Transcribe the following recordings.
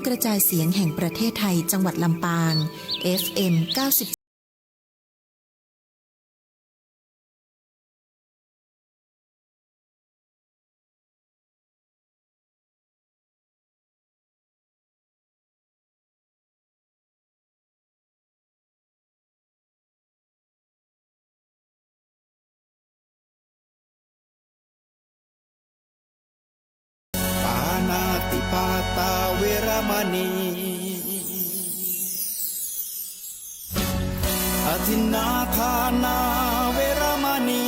กระจายเสียงแห่งประเทศไทยจังหวัดลำปาง FM 90ติปาตาเวรมณีอทินนาทานาเวรมณี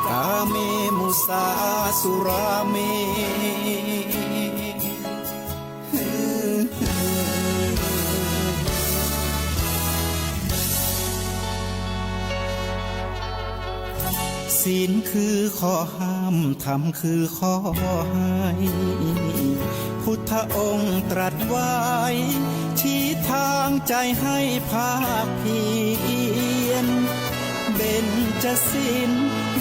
กาเมมุสาสุราเมศีลคือข้อห้ามธรรมคือข้อให้พุทธองค์ตรัสไว้ชี้ทางใจให้ภาคเพียรเบญจศีล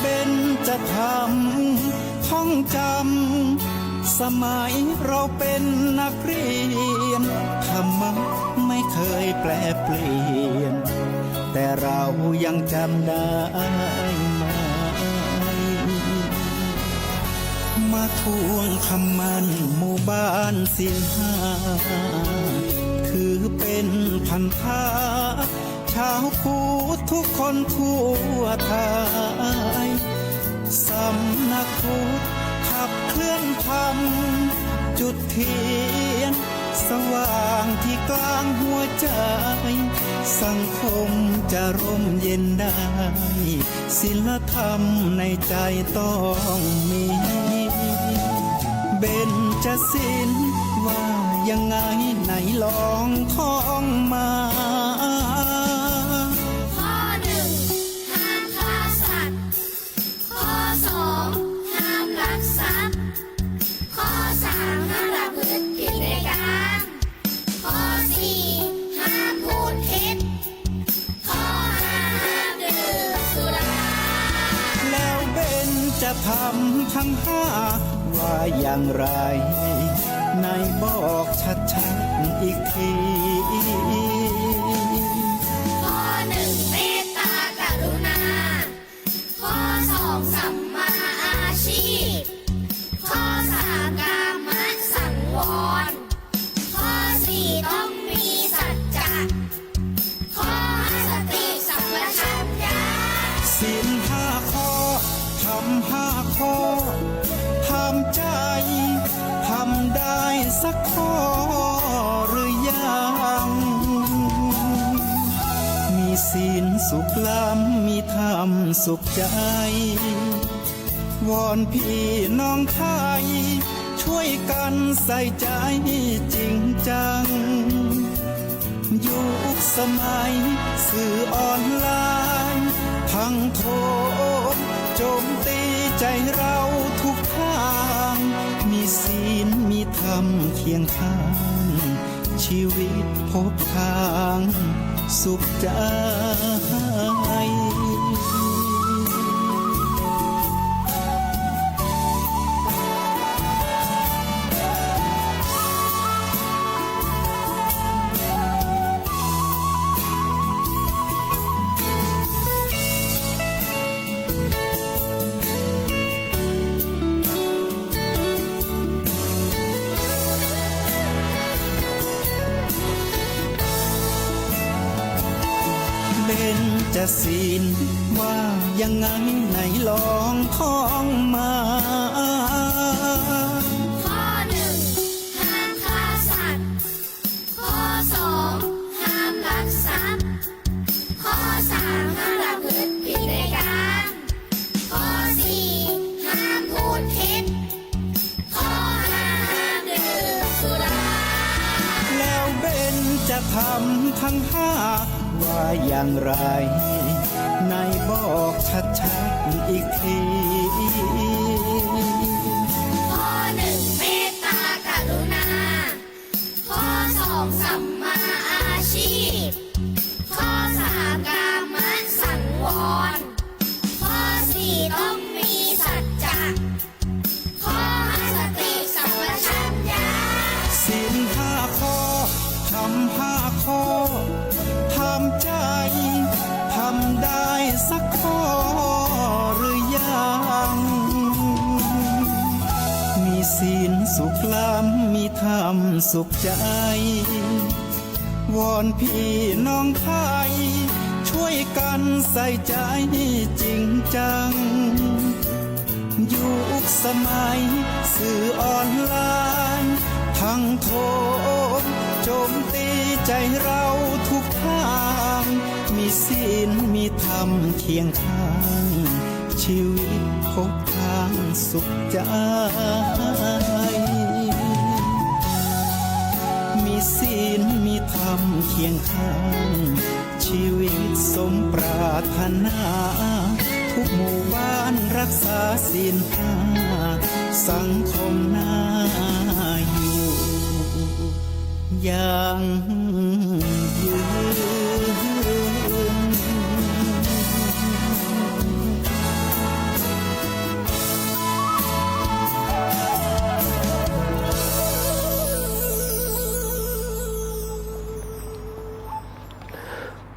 เบญจธรรมท่องจำสมัยเราเป็นนักเรียนธรรมะไม่เคยแปรเปลี่ยนแต่เรายังจำได้มาทวงคำมันหมู่บ้านศีลห้าคือเป็นพันธะชาวพุทธทุกคนทั่วไทยสำนักพุทธขับเคลื่อนธรรมจุดเทียนสว่างที่กลางหัวใจสังคมจะร่มเย็นได้ศีลธรรมในใจต้องมีเบญจศีลว่ายังไงไหนลองท่องมาข้อหนึ่งห้ามฆ่าสัตว์ข้อสองห้ามลักทรัพย์ข้อสามห้ามประพฤติผิดในกามข้อสี่ห้ามพูดเท็จข้อห้าห้ามดื่มสุราแล้วเบญจธรรมทั้งห้าว่าอย่างไรนายบอกชัดๆอีกทีข้อหนึ่งเมตตากรุณาข้อสองสัมมาอาชีพข้อสามกามสังวรข้อสี่ต้องมีสัจจะข้อห้าสติสัมปชัญญะศีลห้าข้อทำห้าข้อทำใจทำได้สักข้อหรือยังมีศีลสุขล้ำมีธรรมสุขใจวอนพี่น้องไทยช่วยกันใส่ใจจริงจังยุคสมัยสื่อออนไลน์ทั้งโทษโจมตีใจเราทุกทางมีศีลมีธรรมเคียงข้างชีวิตพบทางสุขใจเบญจศีลว่ายังไงไหนลองท่องมาข้อหนึ่งห้ามฆ่าสัตว์ข้อสองห้ามลักทรัพย์ข้อสามห้ามประพฤติผิดในกามข้อสี่ห้ามพูดเท็จข้อห้าห้ามดื่มสุราแล้วเบญจธรรมทั้งห้าว่าอย่างไรนายบอกชัดๆอีกทีข้อหนึ่งเมตตากรุณาข้อสองสัมมาอาชีพข้อสามกามสังวรข้อสี่ต้องมีสัจจะข้อห้าส สุขล้ำมีธรรมสุขใจวอนพี่น้องไทยช่วยกันใส่ใจจริงจังยุคสมัยสื่อออนไลน์ทั้งโทรโจมตีใจเราทุกทางมีศีลมีธรรมเคียงข้างชีวิตพบทางสุขใจมีศีลมีธรรมเคียงข้างชีวิตสมปรารถนาทุกหมู่บ้านรักษาศีลห้าสังคมน่าอยู่อย่างยืน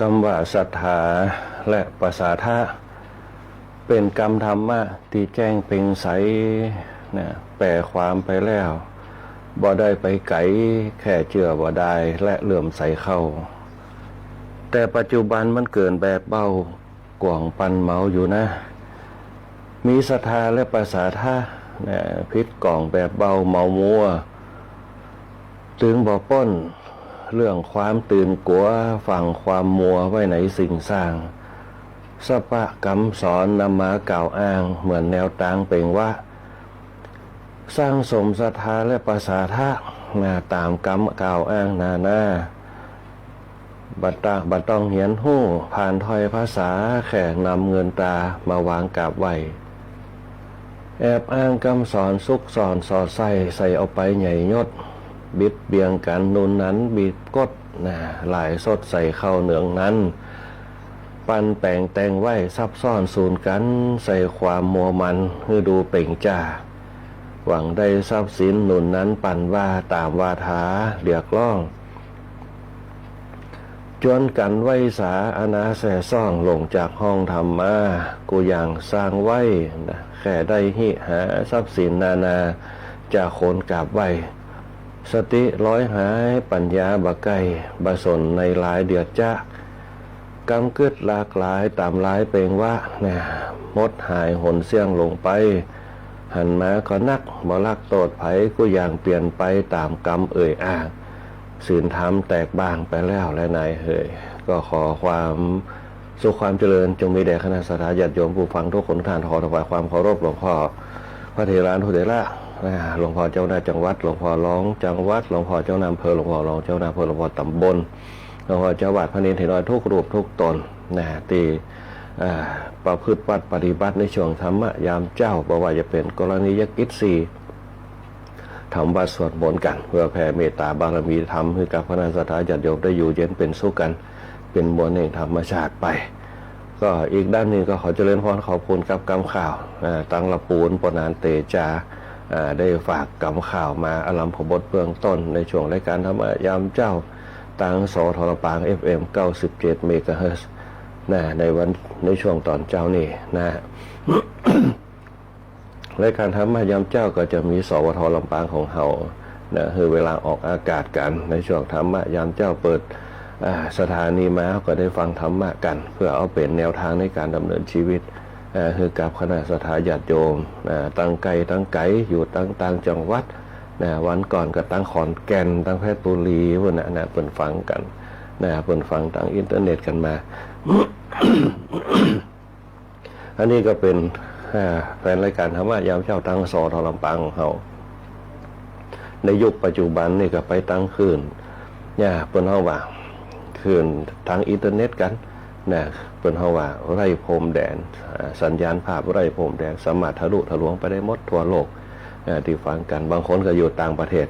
คำว่าศรัทธาและประสาทะเป็นกรรมธรรมะที่แจ้งเป็นใสนะแปลความไปแล้วบ่ได้ไปไกลแค่เชื่อบ่ได้และเหลื่อมใสเข้าแต่ปัจจุบันมันเกินแบบเบากว่างปันเมาอยู่นะมีศรัทธาและประสาทะนะพิษกล่องแบบเบาเมามัวถึงบ่ป้นเรื่องความตื่นกลัวฝังความมัวไว้ในสิ่งสร้างสปะกรรมสอนนำมากล่าวอ้างเหมือนแนวตางเป็นว่าสร้างสมศรัทธาและประสาทะมาตามกรรมกล่าวอ้างนาบัดต้องเหียนหู้ผ่านถ้อยภาษาแข่นำเงินตามาวางกาบไว้แอบอ้างคำสอนซุกสอนสอดใส่เอาไปใหญ่ยศบิดเบียงกันนุนนั้นบีบกดหลายสดใส่เข้าเหนืองนั้นปันแปลงแต่งไว้ซับซ้อนสูนกันใส่ความมัวมันคือดูเปล่งจ้าหวังได้ทรัพย์สินหนุนนั้นปั่นว่าตามวาทาเรียกร้องจวนกันไว้สาอนาแสซ่องลงจากห้องธรรมากูอย่างสร้างไว้แค่ได้หิหาทรัพย์สินนาจากคนกราบไว้สติร้อยหายปัญญาบะไกบะสนในหลายเดือดจ้ากำกึดหลากหลายตามหลายเปลงว่ามดหายหนเสี่ยงลงไปหันมาก็นักบ่ลักโตดไผกูอย่างเปลี่ยนไปตามกรรมเอ่ยอ้างศีลธรรมแตกบ้างไปแล้วและนายเฮยก็ขอความสุขความเจริญจงมีแด่คณะสัตยาญาติโยมผู้ฟังทุกคนทุกท่านขอถวายความเคารพหลวงพ่อพระเถรานุเถระหลวงพ่อเจ้าหน้าจังหวัดหลวงพ่อรองจังหวัดหลวงพ่อเจ้าหน้าอำเภอหลวงพ่อรองเจ้าหน้าอำเภอหลวงพ่อตำบลหลวงพ่อเจ้าวัดพระเนรเถรทุกรูปทุกตนตีประพฤติปฏิบัติในช่วงธรรมะยามเจ้าบ่ว่าจะเป็นกรณียกิจสี่ทำวัดสวดมนต์กันเพื่อแผ่เมตตาบารมีธรรมให้กับคณะสัตยาญาติโยมได้อยู่เย็นเป็นสุขกันเป็นมวลแห่งธรรมชาติไปก็อีกด้านหนึ่งก็ขอเจริญพรขอบคุณกับกรรมข่าวตังละปูนปนานเตจาได้ฝากกรรมข่าวมาอลัมพบทเบื้องต้นในช่วงรายการธรรมะยามเจ้าตังสทรปาง FM 97 เมกะเฮิรตซ์ในช่วงตอนเจ้านี่นะ รายการธรรมะยามเจ้าก็จะมีสวทลำปางของเฮาคือเวลาออกอากาศกันในช่วงธรรมะยามเจ้าเปิดสถานีมาก็ได้ฟังธรรมะกันเพื่อเอาเป็นแนวทางในการดำเนินชีวิตคือกับคณะสัตยาญาติโยมตั้งไกลอยู่ต่างจังหวัดวันก่อนก็ตั้งขอนแก่นตั้งเพชรบุรีพวกนั้นเปิดฟังกันเปิดฟังทางอินเทอร์เน็ตกันมา อันนี้ก็เป็นแฟนรายการธรรมะยามเช้าตั้งสทลำปางของเขาในยุคปัจจุบันนี่ก็ไปตั้งคืนเปิดห้องว่าคืนทางอินเทอร์เน็ตกันเปิดห้องว่าไร่พรมแดนสัญญาณภาพไร่พรมแดนสามารถทะลุทะลวงไปได้หมดทั่วโลกที่ฟังกันบางคนก็อยู่ต่างประเทศ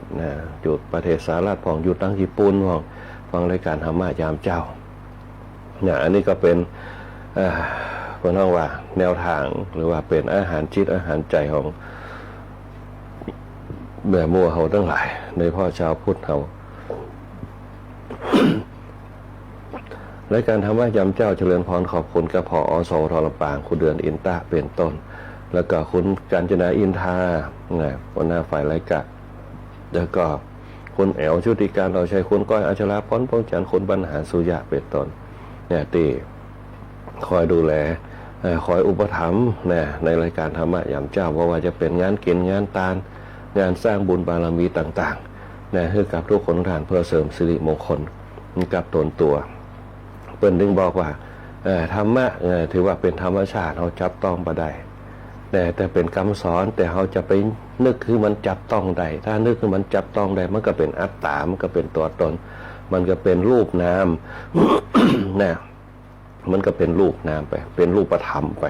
อยู่ประเทศสหรัฐพองอยู่ตั้งญี่ปุ่นพองฟังรายการธรรมะยามเจ้าอันนี้ก็เป็นเพื่อนห้องว่าแนวทางหรือว่าเป็นอาหารจิตอาหารใจของแม่มัวเฮาทั้งหลายในพ่อชาวพุทธเฮารายการธรรมะยามเจ้าเจริญพรขอบคุณกับผอ.สทลำปางคุณเดือนอินตะเป็นต้นแล้วก็คุณกาญจนาอินทาหัวหน้าฝ่ายรายการ แล้วก็คุณแอลชุติการเราใช้คุณก้อยอัชราพรป้องจันทร์คุณบรรหารสุยะเป็นต้นเนี่ยที่คอยดูแลคอยอุปถัมภ์เนี่ยในรายการธรรมะยามเจ้าเพราะว่าจะเป็นงานกินงานตาลงานสร้างบุญบารมีต่างๆเนี่ยให้กับทุกคนทุกท่านเพื่อเสริมสิริมงคลกับตนตัวเปิ้นถึงบอกว่าธรรมะถือว่าเป็นธรรมชาติเราจับต้องบ่ได้แต่เป็นคำสอนแต่เราจะไปนึกคือมันจับต้องได้ถ้านึกคือมันจับต้องได้มันก็เป็นอัตตามันก็เป็นตัวตนมันก็เป็นรูปนาม นะมันก็เป็นรูปนามไปเป็นรูปธรรมไป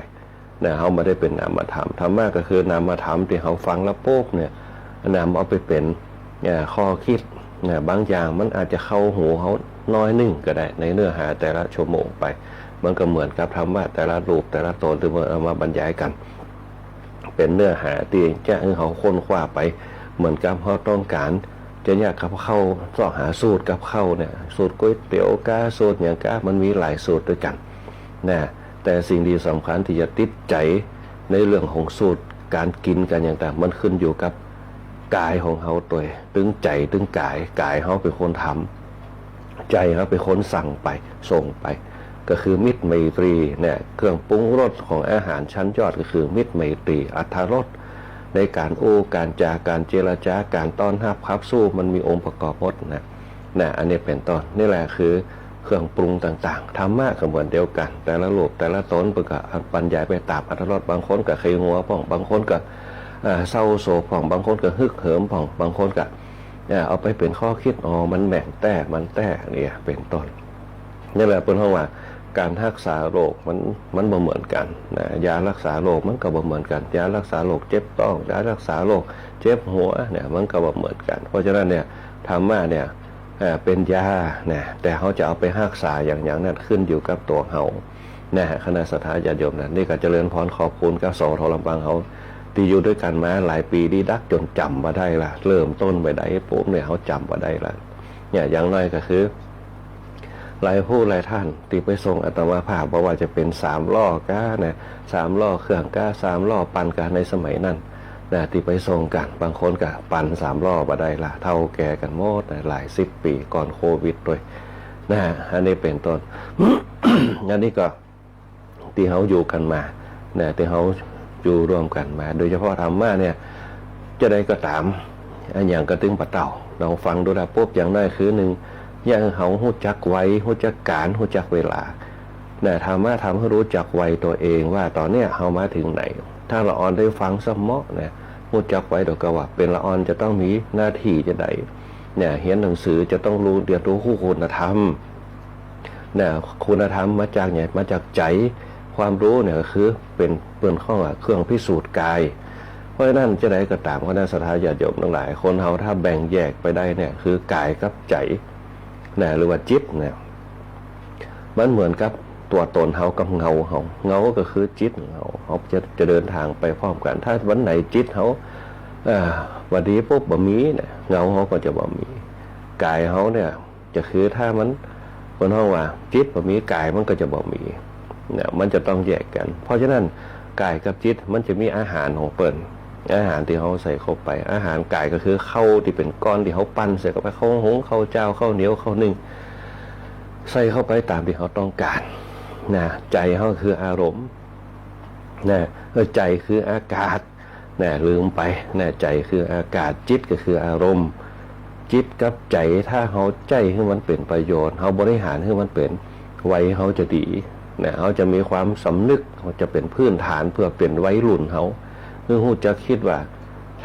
นะเขาไม่ได้เป็นนามธรรมธรรมะก็คือนามธรรมที่เขาฟังแล้วโป๊กเนี่ยนามเอาไปเป็นข้อคิดเนี่ยบางอย่างมันอาจจะเข้าหูเขาน้อยนึงก็ได้ในเนื้อหาแต่ละชั่วโมงไปมันก็เหมือนกับธรรมะแต่ละรูปแต่ละตนที่มันเอามาบรรยายกันเป็นเนื้อหาที่จะให้เขาค้นคว้าไปเหมือนกับเขาต้องการจะอยากกับเข้าสอบหาสูตรกับเข้าเนี่ยสูตรก๋วยเตี๋ยวก้าสูตรอย่างก้ามันมีหลายสูตรด้วยกันนะแต่สิ่งที่สำคัญที่จะติดใจในเรื่องของสูตรการกินกันอย่างต่างมันขึ้นอยู่กับกายของเขาตัวตึงใจตึงกายเขาเป็นคนทำใจเขาเป็นคนสั่งไปส่งไปก็คือมิตรไมตรีเนี่ยเครื่องปรุงรสของอาหารชั้นยอดก็คือมิตรไมตรีอรรถรสในการโอ้การจาการเจรจาการต้อนรับครับสู้มันมีองค์ประกอบหมดนะอันนี้เป็นต้นนี่แหละคือเครื่องปรุงต่างๆธรรมะก็เหมือนเดียวกันแต่ละรูปแต่ละตนเปิดก็บรรยายไปตามอรรถรสบางคนก็เคยหัวผ่องบางคนก็เศร้าโศกผ่องบางคนก็ฮึกเหิมผ่องบางคนก็เอาไปเป็นข้อคิดมันแบ่งแต่มันแต่เนี่ยเป็นต้นนี่แหละเป็นเพราะว่าการรักษาโรคมันบ่เหมือนกันนะยารักษาโรคมันก็บ่เหมือนกันยารักษาโรคเจ็บท้องยารักษาโรคเจ็บหัวเนี่ยมันก็บ่เหมือนกันเพราะฉะนั้นเนี่ยธรรมะเนี่ยเป็นยาเนี่ยแต่เขาจะเอาไปรักษาอย่างนั้นขึ้นอยู่กับตัวเขานะคณะสัตยาญาติโยมนะนี่ก็เจริญพรขอบคุณกับสทลำปางเขาที่อยู่ด้วยกันมาหลายปีดีดักจนจำมาได้ละเริ่มต้นไปได้ปุ๊บเนี่ยเขาจำมาได้ละเนี่ยอย่างน้อยก็คือหลายผู้หลายท่านที่ไปส่งอัตมาภาพบอกว่าจะเป็น3 ล้อก้าเนี่ย3 ล้อเครื่องก้า3 ล้อปั่นกันในสมัยนั้นนะที่ไปส่งกันบางคนก็ปั่น3 ล้อมาได้ละเท่าแก่กันหมดหลาย10 ปีก่อนโควิดด้วยนะอันนี้เป็นต้น อันนี้ก็ที่เขาอยู่กันมาเนี่ยที่เขาอยู่ร่วมกันมาโดยเฉพาะธรรมะเนี่ยจะได้ก็ตามอันอย่างกระตึงปะเต่าเราฟังดูแลปุ๊บอย่างน้อยคือหนึ่งอย่างเขาหูจักไว้หูจักการหูจักเวลาเนี่ยธรรมะทำให้รู้จักไว้ตัวเองว่าตอนเนี้ยเขามาถึงไหนถ้าละออนได้ฟังสมะเนี่ยหูจักไว้เดี๋ยวก็ว่าเป็นละออนจะต้องมีหน้าที่จะได้เนี่ยเรียนหนังสือจะต้องรู้เรียนรู้คุณธรรมเนี่ยคุณธรรมมาจากไหนมาจากใจความรู้เนี่ยก็คือเป็นเปื้อนข้องเครื่องพิสูจน์กายเพราะฉะนั้นจะได้ก็ตามคณะสัตยาญาติโยมทั้งหลายคนเราถ้าแบ่งแยกไปได้เนี่ยคือกายกับใจเนี่ยหรือว่าจิตเนี่ยมันเหมือนกับตัวตนเขากับเงาก็คือจิตเขาจะเดินทางไปพร้อมกันถ้าวันไหนจิตเขาวันนี้ปุ๊บบะมีเนี่ยเงาเขาก็จะบะมีกายเขาเนี่ยจะคือถ้ามันคนห้องว่าจิตบะมีกายมันก็จะบะมีเนี่ยมันจะต้องแยกกันเพราะฉะนั้นกายกับจิตมันจะมีอาหารของเปิ้นอาหารที่เขาใส่เข้าไปอาหารกายก็คือข้าวที่เป็นก้อนที่เขาปั้นใส่เข้าไปข้าวหงข้าวเจ้าข้าวเหนียวข้าวนึ่งใส่เข้าไปตามที่เขาต้องการนะใจเขาคืออารมณ์นะใจคืออากาศนะลืมไปนะใจคืออากาศจิตก็คืออารมณ์จิตกับใจถ้าเขาใจให้มันเป็นประโยชน์เขาบริหารให้มันเป็นไว้เขาจะดีนะเขาจะมีความสำนึกเขาจะเป็นพื้นฐานเพื่อเป็นไว้รุ่นเขาคือหูจะคิดว่า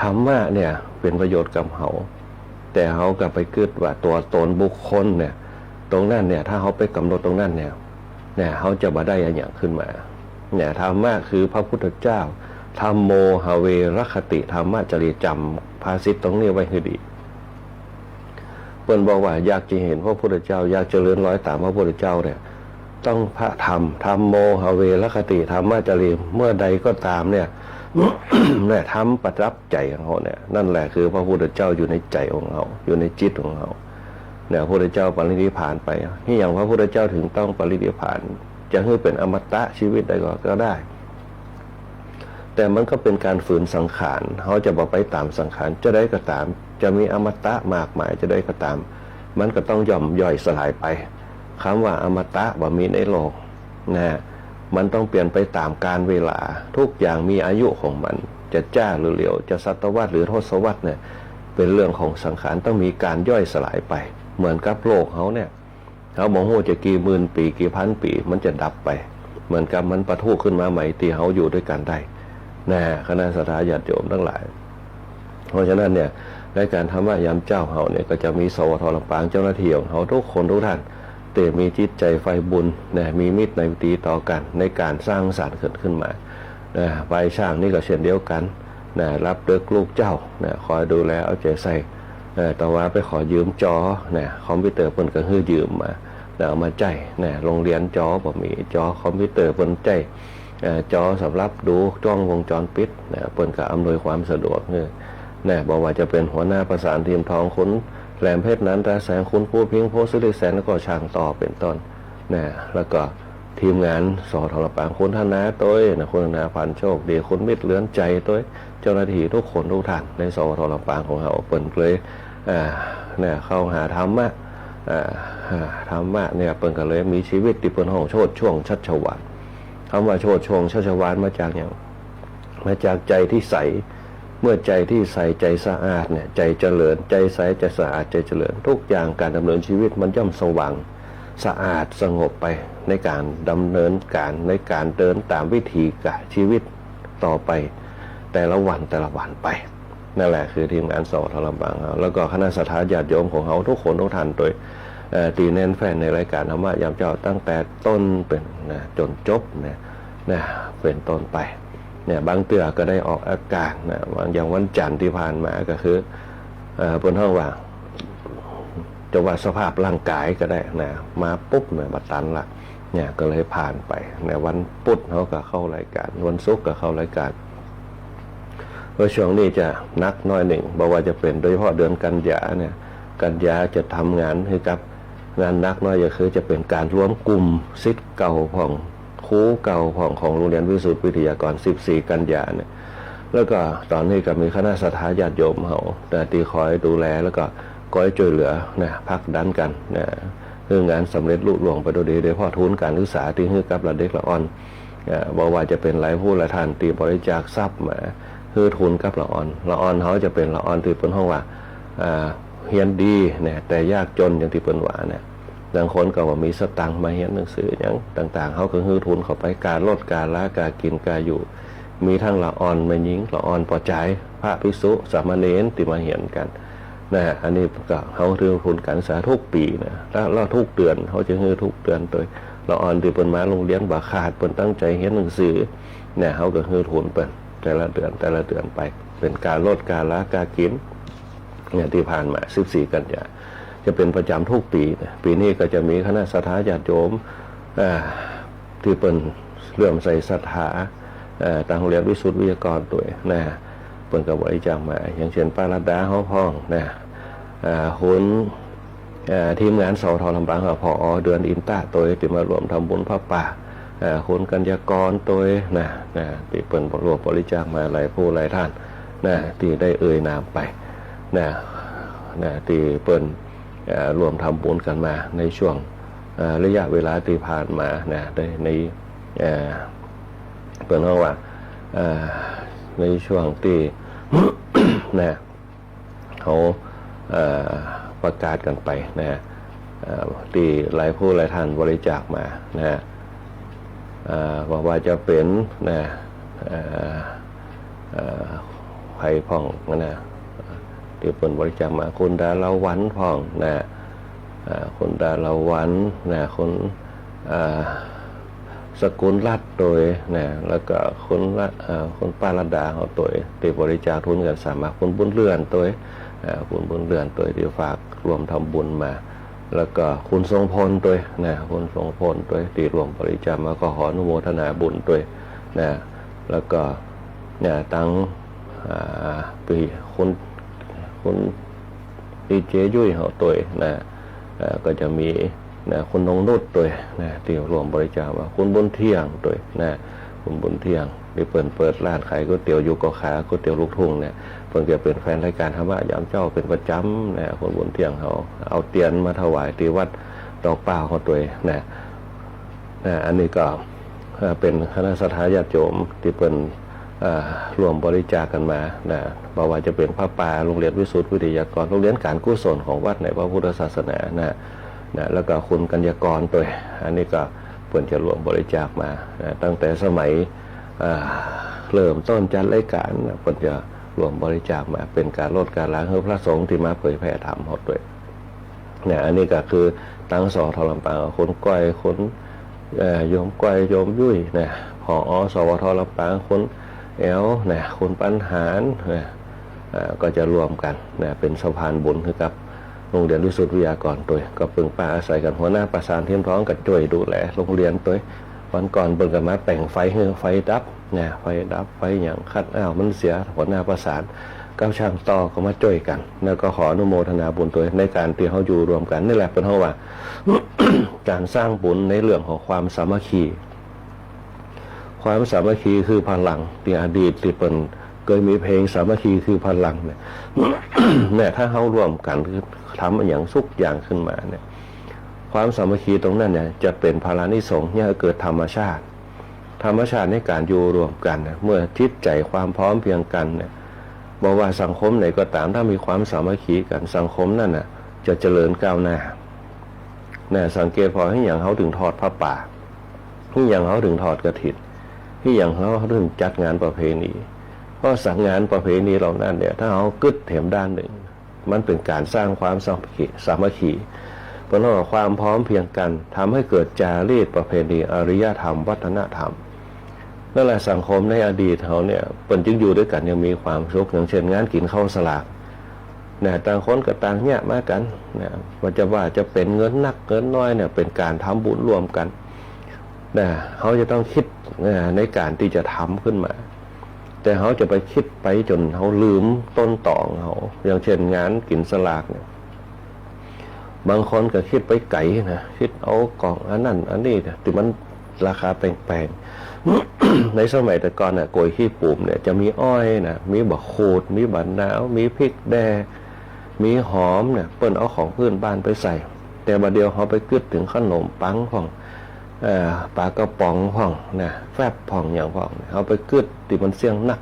ธรรมะเนี่ยเป็นประโยชน์กับเขาแต่เขากลับไปคิดว่าตัวตนบุคคลเนี่ยตรงนั้นเนี่ยถ้าเขาไปกำหนดตรงนั้นเนี่ยเขาจะมาได้อย่างขึ้นมาเนี่ยธรรมะคือพระพุทธเจ้าธรรมโมหเวรคติธรรมะจริยจำภาษิตตรงนี้ไว้ให้ดีเพิ่นบอกว่าอยากจะเห็นพระพุทธเจ้าอยากจะเลื่อนร้อยตามพระพุทธเจ้าเนี่ยต้องพระธรรมธรรมโมหเวรคติธรรมะจริยเมื่อใดก็ตามเนี่ย เนี่ยทำประทับใจของเขาเนี่ยนั่นแหละคือพระพุทธเจ้าอยู่ในใจของเขาอยู่ในจิตของเขาเนี่ยพระพุทธเจ้าปรินิพพานไปที่อย่างพระพุทธเจ้าถึงต้องปรินิพพานจะให้เป็นอมตะชีวิตใดก็ได้แต่มันก็เป็นการฝืนสังขารเขาจะบอกไปตามสังขารจะได้ก็ตาม จะมีอมตะมากมายจะได้ก็ตามมันก็ต้องย่อยสลายไปคำว่าอมตะบ่มีในโลกนะมันต้องเปลี่ยนไปตามกาลเวลาทุกอย่างมีอายุของมันจะจ้าหรือเหลียวจะศตวรรษหรือทศวรรษเนี่ยเป็นเรื่องของสังขารต้องมีการย่อยสลายไปเหมือนกับโลกเขาเนี่ยเขาบอกว่าจะกี่หมื่นปีกี่พันปีมันจะดับไปเหมือนกับมันปะทุขึ้นมาใหม่ที่เขาอยู่ด้วยกันได้นะคณะสัตยาญาติโยมทั้งหลายเพราะฉะนั้นเนี่ยในการทำว่ายามเจ้าเขาเนี่ยก็จะมีสวทลำปางเจ้าหน้าที่ของเขาทุกคนทุกท่านแต่มีจิตใจไฟบุญนะมีมิตรในตีต่อกันในการสร้างสรรค์ขึ้นมานะใบช่างนี่ก็เช่นเดียวกันนะรับเด็กลูกเจ้านะคอยดูแลเอาใจใส่แต่ว่าไปขอยืมจอนะคอมพิวเตอร์เพิ่นก็ฮื้อยืมมาเอามาใจนะโรงเรียนจอบ่มีจอคอมพิวเตอร์เพิ่นใจจอสำหรับดูกล้องวงจรปิดนะเพิ่นก็อำนวยความสะดวกเนี่ยบอกว่าจะเป็นหัวหน้าประสานทีมทองคุณแหลมเพชรนั้นตาแสงคุณผู้พิงโพสิริแสนแล้วก็ช่างต่อเป็นต้นนะแล้วก็ทีมงานสอทลำปางคุณธนาต้อยนะคุณธนาพันโชคดีคุณมิตรเลื้อนใจต้อยเจ้าหน้าที่ทุกคนทุกท่านในสอทลำปางของเราเปิดเลยเนี่ยเข้าหาธรรมะธรรมะเนี่ยเปิดกันเลยมีชีวิตที่เปิดห้องโชดช่วงชัชวาลคำว่าโชดช่วงชัชวาลมาจากอย่างมาจากใจที่ใสเมื่อใจที่ใสใจสะอาดเนี่ยใจเจริญใจใสใจสะอาดใจเจริญทุกอย่างการดำเนินชีวิตมันย่อมสว่างสะอาดสงบไปในการดำเนินการในการเดินตามวิธีการชีวิตต่อไปแต่ละวันไปนั่นแหละคือทีมงานสอทลำปางแล้วก็คณะสัตยาญาติโยมของเขาทุกคนทุกท่านโดยตีแน่นแฟนในรายการธรรมะยามเจ้าตั้งแต่ต้นเป็นจนจบนะเป็นต้นไปเนี่ยบางเตือก็ได้ออกอากาศนะอย่างวันจันทร์ที่ผ่านมาก็คือบนห้องว่าจะว่าสภาพร่างกายก็ได้นะมาปุ๊บเนี่ยบัดตันละเนี่ยก็เลยผ่านไปในวันพุธเขาก็เข้ารายการวันศุกร์ก็เข้ารายการเพราะช่วงนี้จะนักน้อยหนึ่งบอกว่าจะเป็นโดยเฉพาะเดือนกันยาเนี่ยกันยาจะทำงานให้กับงานนักน้อยก็คือจะเป็นการรวมกลุ่มศิษย์เก่าของครูเก่าของโรงเรียนวิสุทธิวิทยากร14กันยาเนี่ยแล้วก็ตอนนี้ก็มีคณะสัตยาญาติโยมเขาที่คอยดูแลแล้วก็คอยช่วยเหลือนะพักดันกันนะเรื่องงานสำเร็จลุล่วงไปโดยดีโดยเฉพาะทุนการศึกษาที่ให้กับเด็กละอ่อนบอกว่าจะเป็นหลายผู้หลายท่านตีบริจาคทรัพย์มาคือทุนกับละอ่อนเขาจะเป็นละอ่อนที่เป็นห้องว่าเฮียนดีเนี่ยแต่ยากจนอย่างที่เป็นว่าเนี่ยบางคนก็ว่ามีสตังค์มาเฮียนหนังสืออย่างต่างๆเขาก็คือทุนเข้าไปการลดการละการกินการอยู่มีทั้งละอ่อนมายิงละอ่อนปอใจพระภิกษุสามเณรที่มาเฮียนกันนะอันนี้ก็เขาถือทุนการศึกษาทุกปีนะแล้วทุกเดือนเขาจะคือทุกเดือนโดยละอ่อนที่เป็นมาโรงเรียนบ่ขาดเป็นตั้งใจเฮียนหนังสือเนี่ยเขาก็คือทุนเป็นแต่ละเดือนไปเป็นการลดการละการกินเนี่ยที่ผ่านมา14กันยาจะเป็นประจำทุกปีนะปีนี้ก็จะมีคณะสัตยาญาติโยมที่เป็นเรื่องใส่ศรัทธาทางโรงเรียนวิสุทธิวิทยากรตัวนะเปิดกับบริจาคมาอย่างเช่นป้ารัตดาห้องพ่องนะคุณทีมงานสอทลำปางพอเดือนอินตาตัวที่มารวมทำบุญพระป่าคุณกัญญากรตัวนะที่เปิดรวมบริจาคมาหลายผู้หลายท่านนะที่ได้เอ่ยนามไปนะที่เปิดรวมทำบุญกันมาในช่วงระยะเวลาที่ผ่านมานะในเปิดห้องว่าในช่วงที่ นะเขาประกาศกันไปนะที่หลายผู้หลายท่านบริจาคมานะบอกว่าจะเป็นนะไผ่พ่องนะที่เป็นบริจาคมาคุณดาราวันพ่องนะคุณดาราวันนะคุณสกุลรัตน์โดยนะแล้วก็คุณป้ารัตดาเขาตัวที่บริจาคทุนกันสามารถคุณบุญเรือนตัวคุณบุญเรือนตัวที่ฝากรวมทำบุญมาแล้วก็คุณทรงพลตัวนะคุณทรงพลตัวที่รวมบริจาคมาก็ขออนุโมทนาบุญตัวนะแล้วก็เนี่ยตั้งปีคุณดีเจยุ้ยเขาตัวนะก็จะมีนะคุณนงนุชตัวนะที่รวมบริจาคมาคุณบุญเที่ยงตัวนะคุณบุญเที่ยง ที่เปิดร้านขายก๋วยเตี๋ยวอยู่ก็ขาก๋วยเตี๋ยวลูกทุ่งเนี่ยเพิ่นจะเป็นแฟนรายการธรรมะยามเจ้าเป็นประจำนะคนบนเที่ยงเขาเอาเตียนมาถวายที่วัดดอกป่าของตัวนะอันนี้ก็เป็นคณะสัตยาติโยมที่เป็นรวมบริจาคกันมานะบอกว่าจะเป็นพระป่าโรงเรียนวิสุทธิวิทยากรโรงเรียนการกุศลของวัดในพระพุทธศาสนานะแล้วก็คุณกัญญากรตัวอันนี้ก็เพิ่นจะรวมบริจาคมานะตั้งแต่สมัยเริ่มต้นจัดรายการเพิ่นจะรวมบริจาคมาเป็นการลดการล้างให้พระสงฆ์ที่มาเผยแผ่ธรรมหมดด้วยเนี่ยอันนี้ก็คือตั้งสอทลำปางคนก้อยคนโยมก้อยโยมยุ่ยนะผอสวทลำปางคนแอลนะคนปัญหารนะก็จะรวมกันนะเป็นสะพานบุญให้กับโรงเรียนวิสุทธิวิทยากรตัวก็ปึงป้าอาศัยกันหัวหน้าประสานเทียมท้องกับช่วยดูแลโรงเรียนตัววันก่อนเปิดกันมาแต่งไฟให้ไฟดับเนี่ยไฟดับไฟอย่างคัดมันเสียหัวหน้าประสานกับช่างต่อก็มาช่วยกันแล้วก็ขออนุโมทนาบุญตัวในการที่เขาอยู่รวมกันนี่แหละเป็นเพราะว่า การสร้างบุญในเรื่องของความสามัคคีความสามัคคีคือพลังที่อดีตที่เป็นเคยมีเพลงสามัคคีคือพลังเนี่ย เนี่ยถ้าเขารวมกันทำอย่างสุกอย่างขึ้นมาเนี่ยความสามัคคีตรงนั้นเนี่ยจะเป็นพลานิสงส์เนี่ยเกิดธรรมชาติในการอยู่รวมกันเมื่อจิตใจความพร้อมเพียงกันเนี่ยบอกว่าสังคมไหนก็ตามถ้ามีความสามัคคีกันสังคมนั่นน่ะจะเจริญก้าวหน้าเนี่ยสังเกตพอให้อย่างเขาถึงทอดพระป่าให้อย่างเขาถึงทอดกฐินให้อย่างเขาถึงจัดงานประเพณีเพราะสังงานประเพณีเหล่านั้นเนี่ยถ้าเขากึศเถมด้านหนึ่งมันเป็นการสร้างความสามัคคีเพราะว่าความพร้อมเพียงกันทำให้เกิดจารีตประเพณีอารยธรรมวัฒนธรรมนั่นแหละสังคมในอดีตเขาเนี่ยเป็นจึงอยู่ด้วยกันยังมีความสุขอย่างเช่นงานกินข้าวสลากเนี่ยต่างคนกับต่างแยกมากันเนี่ยว่าจะเป็นเงินนักเงินน้อยเนี่ยเป็นการทำบุญรวมกันเนี่ยเขาจะต้องคิดในการที่จะทำขึ้นมาแต่เขาจะไปคิดไปจนเขาลืมต้นตอของเขาอย่างเช่นงานกินสลากเนี่ยบางคนก็คิดไปไก่นะคิดเอากล่องอันนั้นอันนี้ที่มันราคาแพงๆ ในสมัยแต่ก่อนน่ะโกยขี้ปุ่มเนี่ยจะมีอ้อยนะมีบะขูดมีบะนาวมีพริกแดงมีหอมเนี่ยเปิ้นเอาของพื้นบ้านไปใส่แต่บัดเดียวเขาไปกึดถึงขนมปังของปลากระป๋องพ่องนะแฟบพ่องอย่างพ่องเขาไปกึดที่มันเสี่ยงนัก